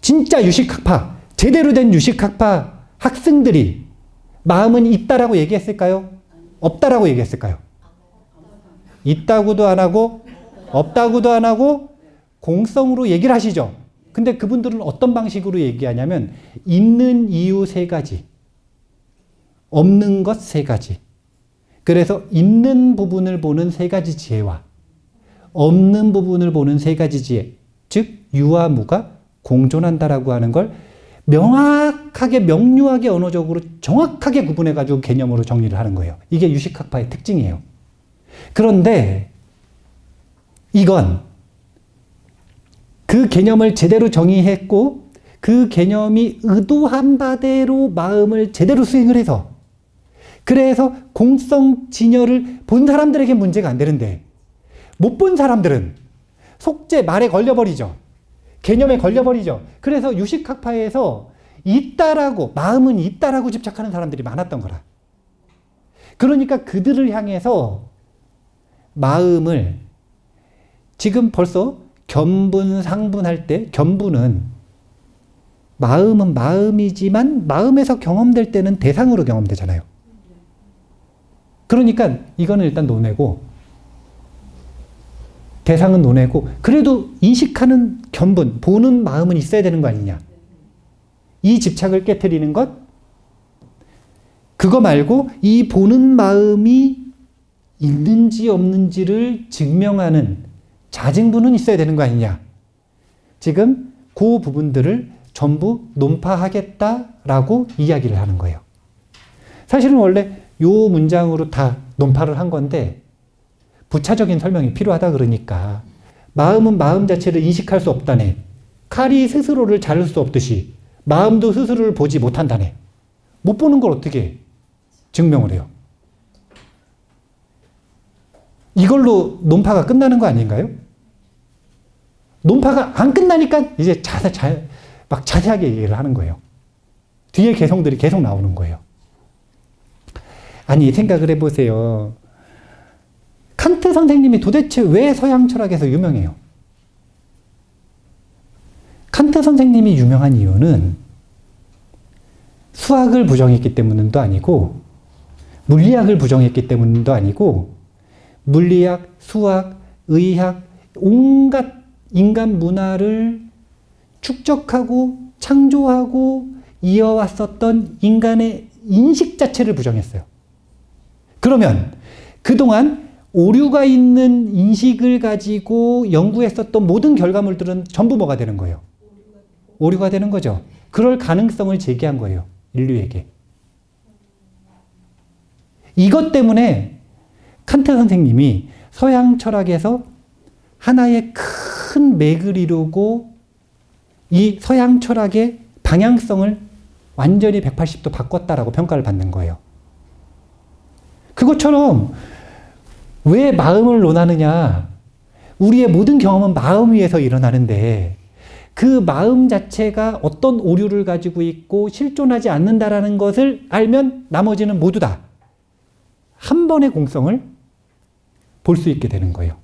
진짜 유식학파, 제대로 된 유식학파 학생들이 마음은 있다라고 얘기했을까요? 없다라고 얘기했을까요? 있다고도 안 하고 없다고도 안 하고 공성으로 얘기를 하시죠. 근데 그분들은 어떤 방식으로 얘기하냐면 있는 이유 3가지, 없는 것 3가지. 그래서 있는 부분을 보는 3가지 지혜와 없는 부분을 보는 3가지 지혜, 즉 유와 무가 공존한다라고 하는 걸 명확하게 명료하게 언어적으로 정확하게 구분해가지고 개념으로 정리를 하는 거예요. 이게 유식학파의 특징이에요. 그런데 이건 그 개념을 제대로 정의했고 그 개념이 의도한 바대로 마음을 제대로 수행을 해서, 그래서 공성 진여를 본 사람들에게 문제가 안 되는데 못 본 사람들은 속죄 말에 걸려버리죠. 개념에 걸려버리죠. 그래서 유식학파에서 있다라고, 마음은 있다라고 집착하는 사람들이 많았던 거라. 그러니까 그들을 향해서 마음을 지금 벌써 견분, 상분할 때 견분은 마음은 마음이지만 마음에서 경험될 때는 대상으로 경험되잖아요. 그러니까 이거는 일단 논외고, 대상은 논외고 그래도 인식하는 견본, 보는 마음은 있어야 되는 거 아니냐. 이 집착을 깨트리는 것, 그거 말고 이 보는 마음이 있는지 없는지를 증명하는 자증분은 있어야 되는 거 아니냐. 지금 그 부분들을 전부 논파하겠다라고 이야기를 하는 거예요. 사실은 원래 이 문장으로 다 논파를 한 건데 부차적인 설명이 필요하다 그러니까 마음은 마음 자체를 인식할 수 없다네. 칼이 스스로를 자를 수 없듯이 마음도 스스로를 보지 못한다네. 못 보는 걸 어떻게 증명을 해요? 이걸로 논파가 끝나는 거 아닌가요? 논파가 안 끝나니까 이제 막 자세하게 얘기를 하는 거예요. 뒤에 개성들이 계속 나오는 거예요. 아니, 생각을 해보세요. 칸트 선생님이 도대체 왜 서양 철학에서 유명해요? 칸트 선생님이 유명한 이유는 수학을 부정했기 때문도 아니고 물리학을 부정했기 때문도 아니고 물리학, 수학, 의학, 온갖 인간 문화를 축적하고 창조하고 이어왔었던 인간의 인식 자체를 부정했어요. 그러면 그동안 오류가 있는 인식을 가지고 연구했었던 모든 결과물들은 전부 뭐가 되는 거예요? 오류가 되는 거죠. 그럴 가능성을 제기한 거예요. 인류에게. 이것 때문에 칸트 선생님이 서양 철학에서 하나의 큰 맥을 이루고 이 서양 철학의 방향성을 완전히 180도 바꿨다라고 평가를 받는 거예요. 그것처럼 왜 마음을 논하느냐? 우리의 모든 경험은 마음 위에서 일어나는데 그 마음 자체가 어떤 오류를 가지고 있고 실존하지 않는다라는 것을 알면 나머지는 모두 다 한 번의 공성을 볼 수 있게 되는 거예요.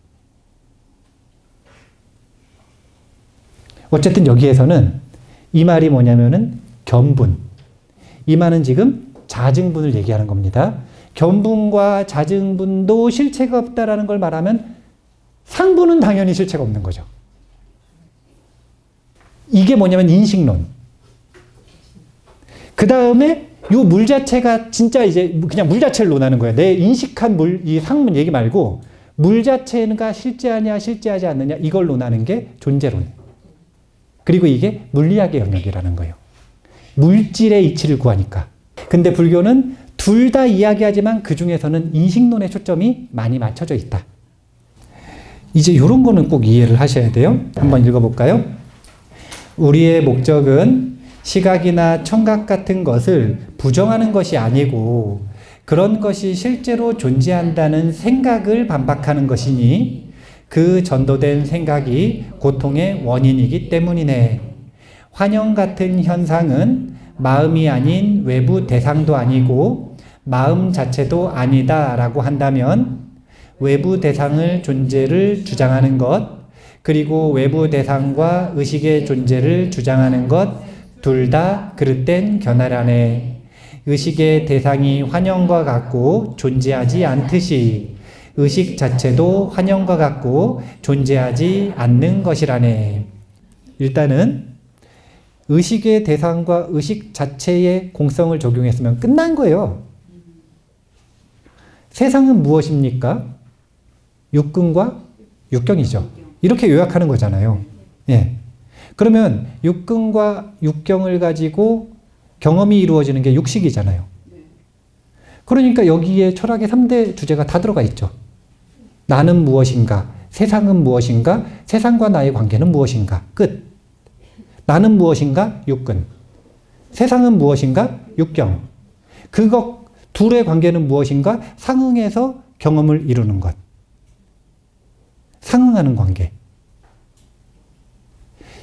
어쨌든 여기에서는 이 말이 뭐냐면은 견분. 이 말은 지금 자증분을 얘기하는 겁니다. 견분과 자증분도 실체가 없다라는 걸 말하면 상분은 당연히 실체가 없는 거죠. 이게 뭐냐면 인식론. 그 다음에 요 물 자체가 진짜 이제 그냥 물 자체를 논하는 거예요. 내 인식한 물, 이 상문 얘기 말고 물 자체가 실제하냐 실제하지 않느냐 이걸 논하는 게 존재론. 그리고 이게 물리학의 영역이라는 거예요. 물질의 이치를 구하니까. 근데 불교는 둘 다 이야기하지만 그 중에서는 인식론에 초점이 많이 맞춰져 있다. 이제 이런 거는 꼭 이해를 하셔야 돼요. 한번 읽어볼까요? 우리의 목적은 시각이나 청각 같은 것을 부정하는 것이 아니고 그런 것이 실제로 존재한다는 생각을 반박하는 것이니 그 전도된 생각이 고통의 원인이기 때문이네. 환영 같은 현상은 마음이 아닌 외부 대상도 아니고 마음 자체도 아니다 라고 한다면 외부 대상을 존재를 주장하는 것 그리고 외부 대상과 의식의 존재를 주장하는 것 둘 다 그릇된 견해라네. 의식의 대상이 환영과 같고 존재하지 않듯이 의식 자체도 환영과 같고 존재하지 않는 것이라네. 일단은 의식의 대상과 의식 자체의 공성을 적용했으면 끝난 거예요. 세상은 무엇입니까? 육근과 육경이죠. 이렇게 요약하는 거잖아요. 예. 그러면 육근과 육경을 가지고 경험이 이루어지는 게 육식이잖아요. 그러니까 여기에 철학의 3대 주제가 다 들어가 있죠. 나는 무엇인가? 세상은 무엇인가? 세상과 나의 관계는 무엇인가? 끝. 나는 무엇인가? 육근. 세상은 무엇인가? 육경. 그것 둘의 관계는 무엇인가? 상응해서 경험을 이루는 것. 상응하는 관계.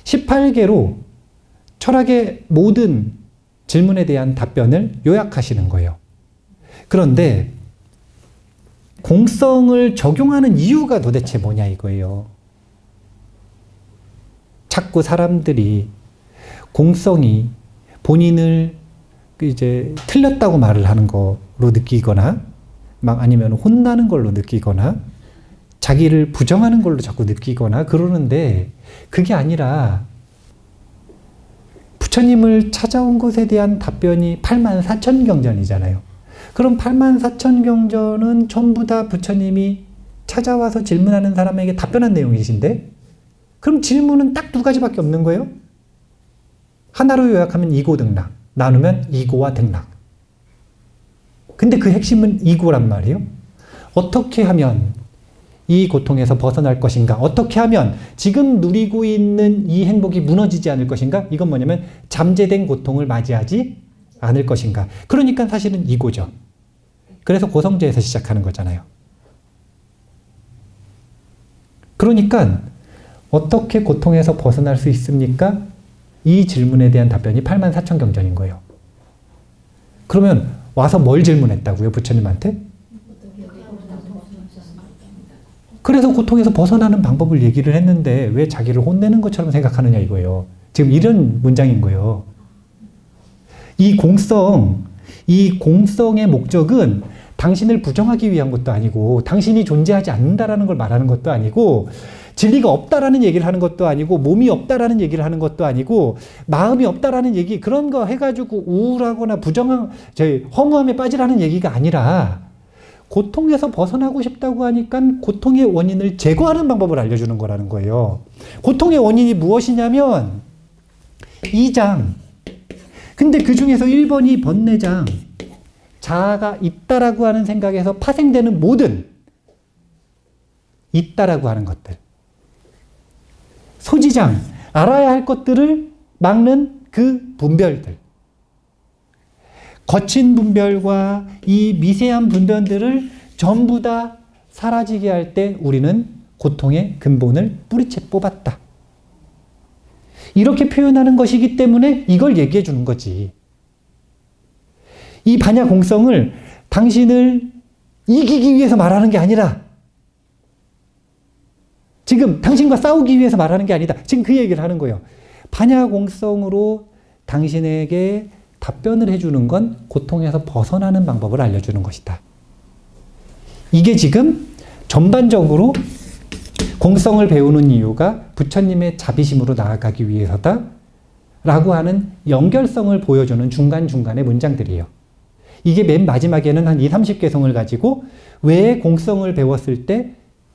18개로 철학의 모든 질문에 대한 답변을 요약하시는 거예요. 그런데 공성을 적용하는 이유가 도대체 뭐냐 이거예요. 자꾸 사람들이 공성이 본인을 이제 틀렸다고 말을 하는 거로 느끼거나 막 아니면 혼나는 걸로 느끼거나 자기를 부정하는 걸로 자꾸 느끼거나 그러는데 그게 아니라 부처님을 찾아온 것에 대한 답변이 84,000경전이잖아요. 그럼 84,000경전은 전부 다 부처님이 찾아와서 질문하는 사람에게 답변한 내용이신데 그럼 질문은 딱 두 가지밖에 없는 거예요. 하나로 요약하면 이고등락, 나누면 이고와 등락. 근데 그 핵심은 이고란 말이에요. 어떻게 하면 이 고통에서 벗어날 것인가? 어떻게 하면 지금 누리고 있는 이 행복이 무너지지 않을 것인가? 이건 뭐냐면 잠재된 고통을 맞이하지 않을 것인가? 그러니까 사실은 이고죠. 그래서 고성제에서 시작하는 거잖아요. 그러니까 어떻게 고통에서 벗어날 수 있습니까? 이 질문에 대한 답변이 84,000경전인 거예요. 그러면 와서 뭘 질문했다고요? 부처님한테? 그래서 고통에서 벗어나는 방법을 얘기를 했는데 왜 자기를 혼내는 것처럼 생각하느냐 이거예요. 지금 이런 문장인 거예요. 이 공성의 목적은 당신을 부정하기 위한 것도 아니고 당신이 존재하지 않는다라는 걸 말하는 것도 아니고 진리가 없다라는 얘기를 하는 것도 아니고 몸이 없다라는 얘기를 하는 것도 아니고 마음이 없다라는 얘기 그런 거 해가지고 우울하거나 허무함에 빠지라는 얘기가 아니라 고통에서 벗어나고 싶다고 하니까 고통의 원인을 제거하는 방법을 알려주는 거라는 거예요. 고통의 원인이 무엇이냐면 2장. 근데 그 중에서 1번이 번뇌장. 자아가 있다라고 하는 생각에서 파생되는 모든 있다라고 하는 것들. 소지장. 알아야 할 것들을 막는 그 분별들. 거친 분별과 이 미세한 분별들을 전부 다 사라지게 할 때 우리는 고통의 근본을 뿌리채 뽑았다. 이렇게 표현하는 것이기 때문에 이걸 얘기해 주는 거지. 이 반야공성을 당신을 이기기 위해서 말하는 게 아니라 지금 당신과 싸우기 위해서 말하는 게 아니다. 지금 그 얘기를 하는 거예요. 반야공성으로 당신에게 답변을 해주는 건 고통에서 벗어나는 방법을 알려주는 것이다. 이게 지금 전반적으로 공성을 배우는 이유가 부처님의 자비심으로 나아가기 위해서다 라고 하는 연결성을 보여주는 중간중간의 문장들이에요. 이게 맨 마지막에는 한 20-30개성을 가지고 왜 공성을 배웠을 때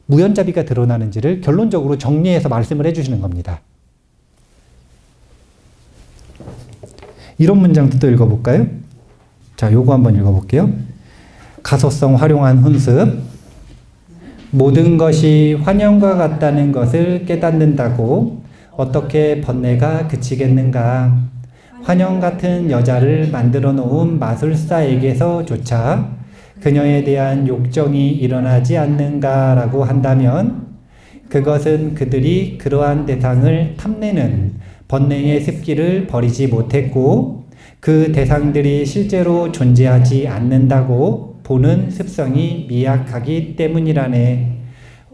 무연자비가 드러나는지를 결론적으로 정리해서 말씀을 해주시는 겁니다. 이런 문장도 또 읽어볼까요? 자, 요거 한번 읽어볼게요. 가소성 활용한 훈습. 모든 것이 환영과 같다는 것을 깨닫는다고 어떻게 번뇌가 그치겠는가. 환영 같은 여자를 만들어 놓은 마술사에게서조차 그녀에 대한 욕정이 일어나지 않는가라고 한다면 그것은 그들이 그러한 대상을 탐내는 번뇌의 습기를 버리지 못했고 그 대상들이 실제로 존재하지 않는다고 보는 습성이 미약하기 때문이라네.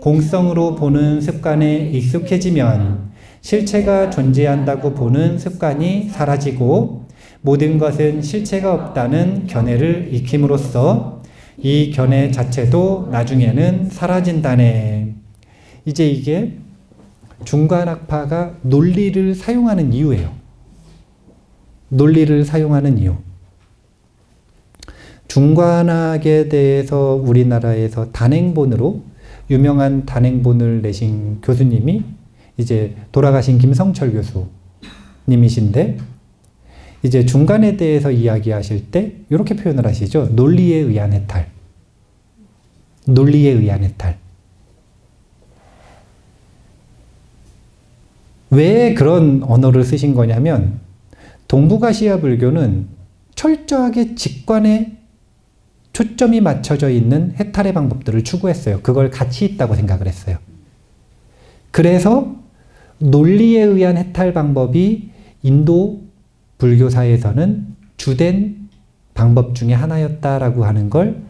공성으로 보는 습관에 익숙해지면 실체가 존재한다고 보는 습관이 사라지고 모든 것은 실체가 없다는 견해를 익힘으로써 이 견해 자체도 나중에는 사라진다네. 이제 이게 중간학파가 논리를 사용하는 이유예요. 논리를 사용하는 이유. 중관학에 대해서 우리나라에서 단행본으로 유명한 단행본을 내신 교수님이 이제 돌아가신 김성철 교수님이신데 이제 중관에 대해서 이야기하실 때 이렇게 표현을 하시죠. 논리에 의한 해탈. 논리에 의한 해탈. 왜 그런 언어를 쓰신 거냐면 동북아시아 불교는 철저하게 직관에 초점이 맞춰져 있는 해탈의 방법들을 추구했어요. 그걸 가치 있다고 생각을 했어요. 그래서 논리에 의한 해탈 방법이 인도 불교사에서는 주된 방법 중에 하나였다라고 하는 걸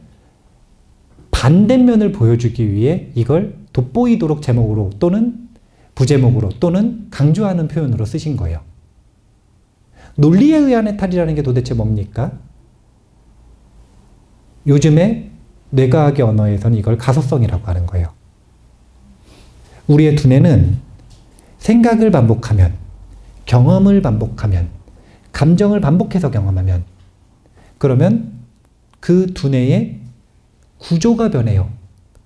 반대면을 보여주기 위해 이걸 돋보이도록 제목으로 또는 부제목으로 또는 강조하는 표현으로 쓰신 거예요. 논리에 의한 해탈이라는 게 도대체 뭡니까? 요즘에 뇌과학의 언어에서는 이걸 가소성이라고 하는 거예요. 우리의 두뇌는 생각을 반복하면, 경험을 반복하면, 감정을 반복해서 경험하면, 그러면 그 두뇌의 구조가 변해요.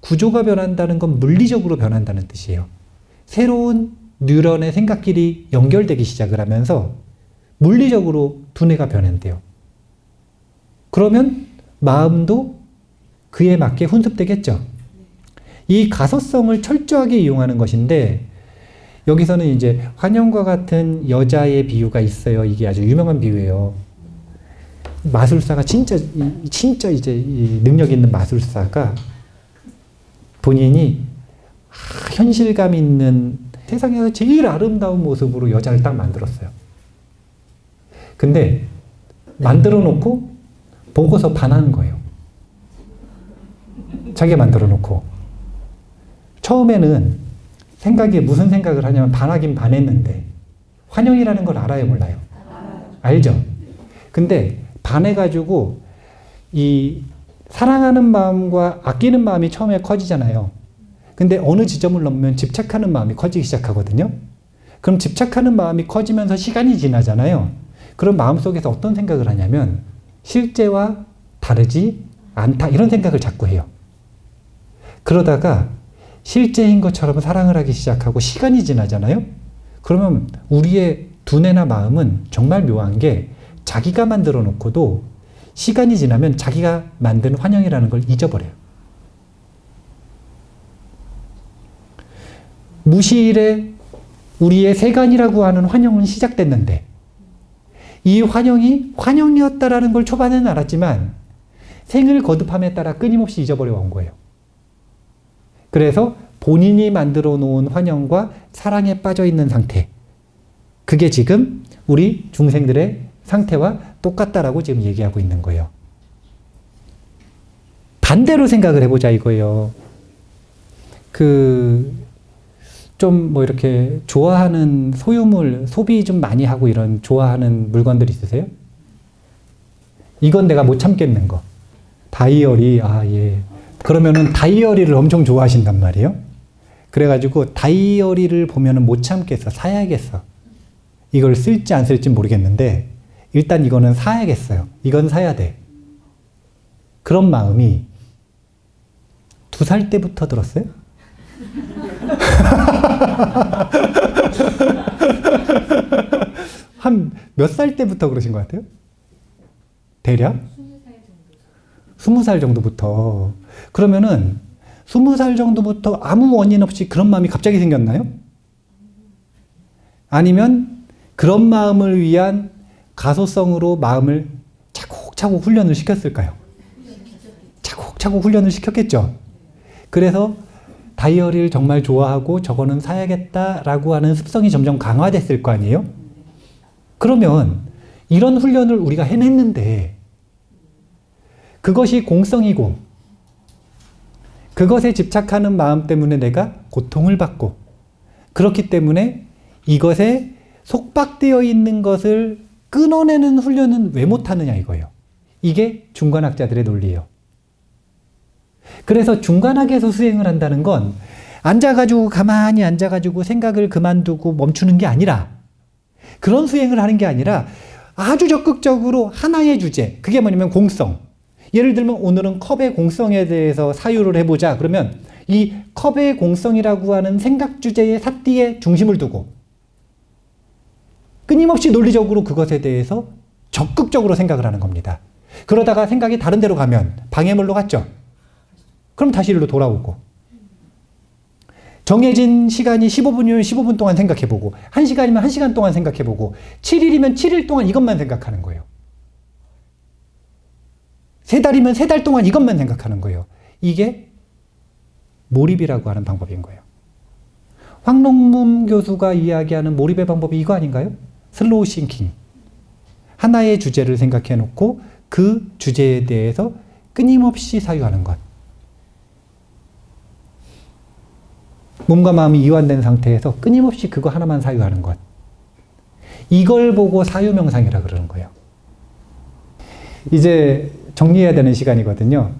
구조가 변한다는 건 물리적으로 변한다는 뜻이에요. 새로운 뉴런의 생각길이 연결되기 시작을 하면서 물리적으로 두뇌가 변한대요. 그러면 마음도 그에 맞게 훈습되겠죠. 이 가소성을 철저하게 이용하는 것인데, 여기서는 이제 환영과 같은 여자의 비유가 있어요. 이게 아주 유명한 비유예요. 마술사가 진짜 이제 이 능력 있는 마술사가 본인이 현실감 있는 세상에서 제일 아름다운 모습으로 여자를 딱 만들었어요. 근데 만들어 놓고 보고서 반하는 거예요. 자기가 만들어 놓고. 처음에는 생각에 무슨 생각을 하냐면 반하긴 반했는데 환영이라는 걸 알아요, 몰라요? 알죠? 근데 반해가지고 이 사랑하는 마음과 아끼는 마음이 처음에 커지잖아요. 근데 어느 지점을 넘으면 집착하는 마음이 커지기 시작하거든요. 그럼 집착하는 마음이 커지면서 시간이 지나잖아요. 그럼 마음속에서 어떤 생각을 하냐면 실제와 다르지 않다 이런 생각을 자꾸 해요. 그러다가 실제인 것처럼 사랑을 하기 시작하고 시간이 지나잖아요. 그러면 우리의 두뇌나 마음은 정말 묘한 게 자기가 만들어 놓고도 시간이 지나면 자기가 만든 환영이라는 걸 잊어버려요. 무시일에 우리의 세간이라고 하는 환영은 시작됐는데 이 환영이 환영이었다라는 걸 초반에는 알았지만 생을 거듭함에 따라 끊임없이 잊어버려 온 거예요. 그래서 본인이 만들어 놓은 환영과 사랑에 빠져 있는 상태, 그게 지금 우리 중생들의 상태와 똑같다라고 지금 얘기하고 있는 거예요. 반대로 생각을 해보자 이거예요. 좀 뭐 이렇게 좋아하는 소유물, 소비 좀 많이 하고 이런 좋아하는 물건들 있으세요? 이건 내가 못 참겠는 거. 다이어리, 예. 그러면은 다이어리를 엄청 좋아하신단 말이에요. 그래가지고 다이어리를 보면은 못 참겠어. 사야겠어. 이걸 쓸지 안 쓸지 모르겠는데 일단 이거는 사야겠어요. 이건 사야 돼. 그런 마음이 2살 때부터 들었어요? 한 몇 살 때부터 그러신 것 같아요? 대략? 20살 정도부터. 그러면은 20살 정도부터 아무 원인 없이 그런 마음이 갑자기 생겼나요? 아니면 그런 마음을 위한 가소성으로 마음을 차곡차곡 훈련을 시켰을까요? 차곡차곡 훈련을 시켰겠죠. 그래서 다이어리를 정말 좋아하고 저거는 사야겠다라고 하는 습성이 점점 강화됐을 거 아니에요? 그러면 이런 훈련을 우리가 해냈는데 그것이 공성이고 그것에 집착하는 마음 때문에 내가 고통을 받고 그렇기 때문에 이것에 속박되어 있는 것을 끊어내는 훈련은 왜 못하느냐 이거예요. 이게 중간학자들의 논리예요. 그래서 중간학에서 수행을 한다는 건 앉아가지고 가만히 앉아가지고 생각을 그만두고 멈추는 게 아니라 그런 수행을 하는 게 아니라 아주 적극적으로 하나의 주제, 그게 뭐냐면 공성. 예를 들면 오늘은 컵의 공성에 대해서 사유를 해보자. 그러면 이 컵의 공성이라고 하는 생각 주제의 삿띠에 중심을 두고 끊임없이 논리적으로 그것에 대해서 적극적으로 생각을 하는 겁니다. 그러다가 생각이 다른 데로 가면 방해물로 갔죠. 그럼 다시 일로 돌아오고 정해진 시간이 15분이면 15분 동안 생각해보고 1시간이면 1시간 동안 생각해보고 7일이면 7일 동안 이것만 생각하는 거예요. 3달이면 3달 동안 이것만 생각하는 거예요. 이게 몰입이라고 하는 방법인 거예요. 황롱문 교수가 이야기하는 몰입의 방법이 이거 아닌가요? 슬로우 싱킹. 하나의 주제를 생각해 놓고 그 주제에 대해서 끊임없이 사유하는 것. 몸과 마음이 이완된 상태에서 끊임없이 그거 하나만 사유하는 것. 이걸 보고 사유명상이라 그러는 거예요. 이제 정리해야 되는 시간이거든요.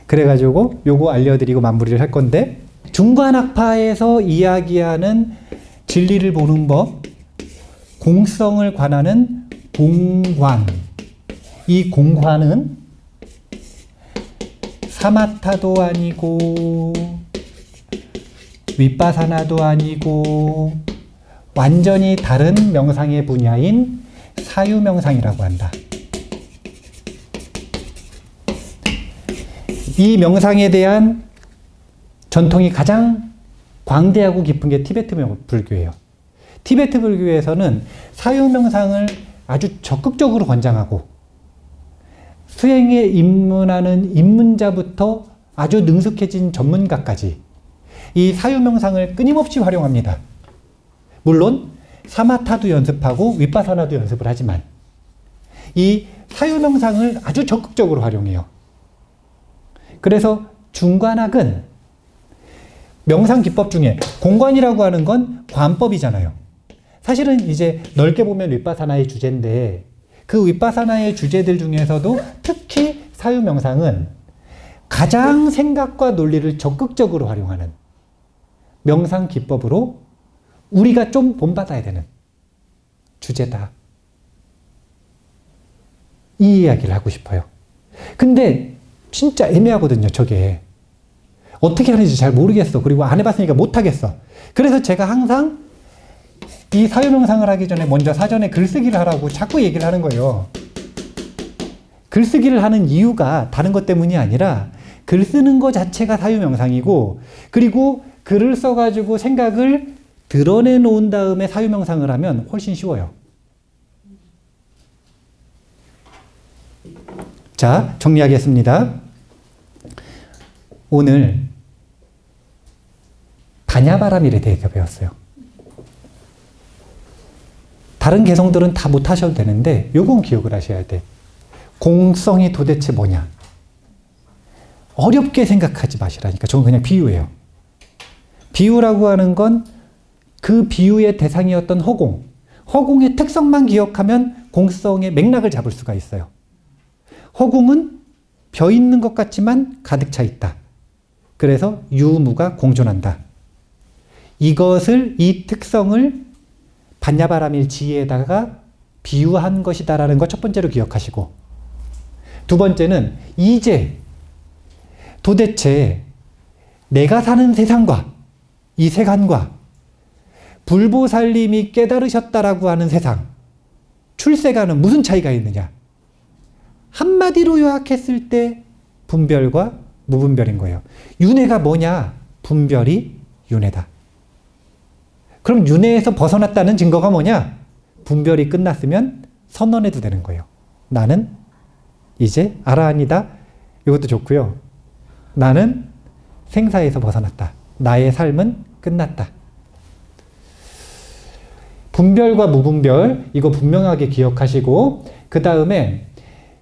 그래가지고 요거 알려드리고 마무리를 할 건데 중관학파에서 이야기하는 진리를 보는 법, 공성을 관하는 공관. 이 공관은 사마타도 아니고 윗바사나도 아니고 완전히 다른 명상의 분야인 사유명상이라고 한다. 이 명상에 대한 전통이 가장 광대하고 깊은 게 티베트 불교예요. 티베트 불교에서는 사유명상을 아주 적극적으로 권장하고 수행에 입문하는 입문자부터 아주 능숙해진 전문가까지 이 사유명상을 끊임없이 활용합니다. 물론 사마타도 연습하고 윗바사나도 연습을 하지만 이 사유명상을 아주 적극적으로 활용해요. 그래서 중관학은 명상 기법 중에 공관이라고 하는 건 관법이잖아요. 사실은 이제 넓게 보면 윗바사나의 주제인데 그 윗바사나의 주제들 중에서도 특히 사유명상은 가장 생각과 논리를 적극적으로 활용하는 명상 기법으로 우리가 좀 본받아야 되는 주제다. 이 이야기를 하고 싶어요. 근데 진짜 애매하거든요, 저게. 어떻게 하는지 잘 모르겠어. 그리고 안 해봤으니까 못하겠어. 그래서 제가 항상 이 사유명상을 하기 전에 먼저 사전에 글쓰기를 하라고 자꾸 얘기를 하는 거예요. 글쓰기를 하는 이유가 다른 것 때문이 아니라 글 쓰는 것 자체가 사유명상이고 그리고 글을 써가지고 생각을 드러내 놓은 다음에 사유명상을 하면 훨씬 쉬워요. 자, 정리하겠습니다. 오늘 반야바라밀에 대해서 배웠어요. 다른 개성들은 다 못하셔도 되는데 요건 기억을 하셔야 돼. 공성이 도대체 뭐냐. 어렵게 생각하지 마시라니까. 저는 그냥 비유예요. 비유라고 하는 건 그 비유의 대상이었던 허공. 허공의 특성만 기억하면 공성의 맥락을 잡을 수가 있어요. 허공은 벼 있는 것 같지만 가득 차 있다. 그래서 유무가 공존한다. 이 특성을 반야바라밀 지혜에다가 비유한 것이다라는 거 첫 번째로 기억하시고 두 번째는 이제 도대체 내가 사는 세상과 이 세간과 불보살님이 깨달으셨다라고 하는 세상, 출세가는 무슨 차이가 있느냐? 한마디로 요약했을 때 분별과 무분별인 거예요. 윤회가 뭐냐? 분별이 윤회다. 그럼 윤회에서 벗어났다는 증거가 뭐냐? 분별이 끝났으면 선언해도 되는 거예요. 나는 이제 아라한이다. 이것도 좋고요. 나는 생사에서 벗어났다. 나의 삶은 끝났다. 분별과 무분별, 이거 분명하게 기억하시고 그 다음에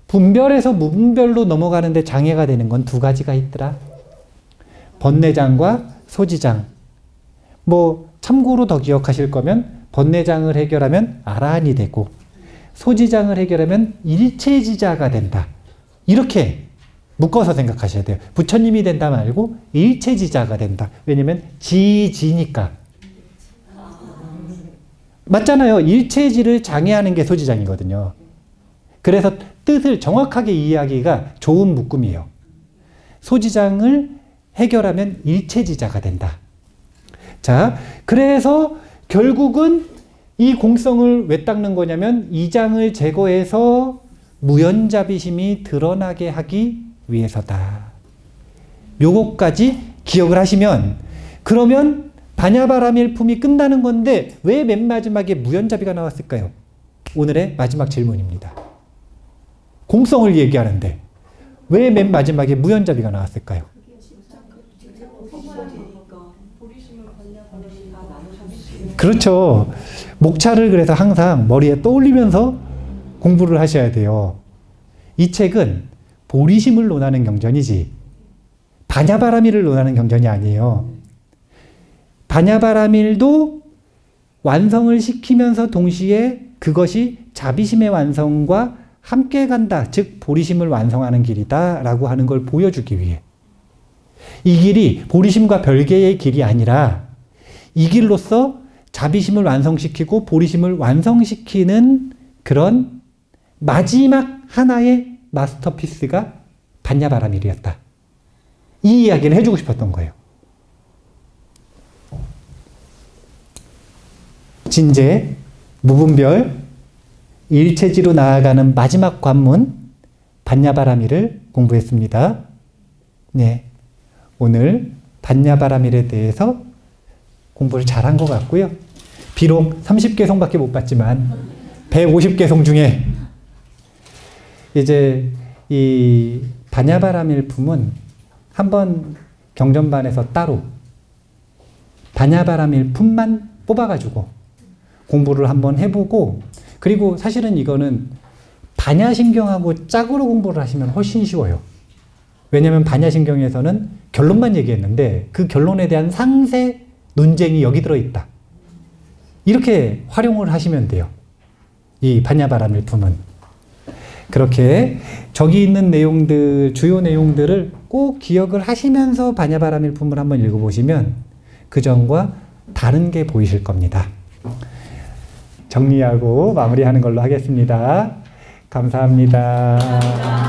분별에서 무분별로 넘어가는데 장애가 되는 건 두 가지가 있더라. 번뇌장과 소지장. 뭐 참고로 더 기억하실 거면 번뇌장을 해결하면 아라한이 되고 소지장을 해결하면 일체지자가 된다. 이렇게 묶어서 생각하셔야 돼요. 부처님이 된다 말고 일체지자가 된다. 왜냐면 지니까. 맞잖아요. 일체지를 장애하는 게 소지장이거든요. 그래서 뜻을 정확하게 이해하기가 좋은 묶음이에요. 소지장을 해결하면 일체지자가 된다. 자, 그래서 결국은 이 공성을 왜 닦는 거냐면 이장을 제거해서 무연자비심이 드러나게 하기 위해서다. 요거까지 기억을 하시면 그러면 반야바라밀품이 끝나는 건데 왜 맨 마지막에 무연자비가 나왔을까요? 오늘의 마지막 질문입니다. 공성을 얘기하는데 왜 맨 마지막에 무연자비가 나왔을까요? 그렇죠. 목차를 그래서 항상 머리에 떠올리면서 공부를 하셔야 돼요. 이 책은 보리심을 논하는 경전이지 반야바라밀을 논하는 경전이 아니에요. 반야바라밀도 완성을 시키면서 동시에 그것이 자비심의 완성과 함께 간다. 즉 보리심을 완성하는 길이다 라고 하는 걸 보여주기 위해. 이 길이 보리심과 별개의 길이 아니라 이 길로서 자비심을 완성시키고 보리심을 완성시키는 그런 마지막 하나의 마스터피스가 반야바라밀이었다. 이 이야기를 해주고 싶었던 거예요. 진제, 무분별, 일체지로 나아가는 마지막 관문 반야바라밀을 공부했습니다. 네, 오늘 반야바라밀에 대해서 공부를 잘한 것 같고요. 비록 30개송밖에 못 봤지만 150개송 중에 이제 이 반야바라밀품은 한번 경전반에서 따로 반야바라밀품만 뽑아가지고 공부를 한번 해보고, 그리고 사실은 이거는 반야신경하고 짝으로 공부를 하시면 훨씬 쉬워요. 왜냐하면 반야신경에서는 결론만 얘기했는데 그 결론에 대한 상세 논쟁이 여기 들어있다. 이렇게 활용을 하시면 돼요. 이 반야바라밀품은. 그렇게 저기 있는 내용들, 주요 내용들을 꼭 기억을 하시면서 반야바라밀품을 한번 읽어보시면 그 전과 다른 게 보이실 겁니다. 정리하고 마무리하는 걸로 하겠습니다. 감사합니다.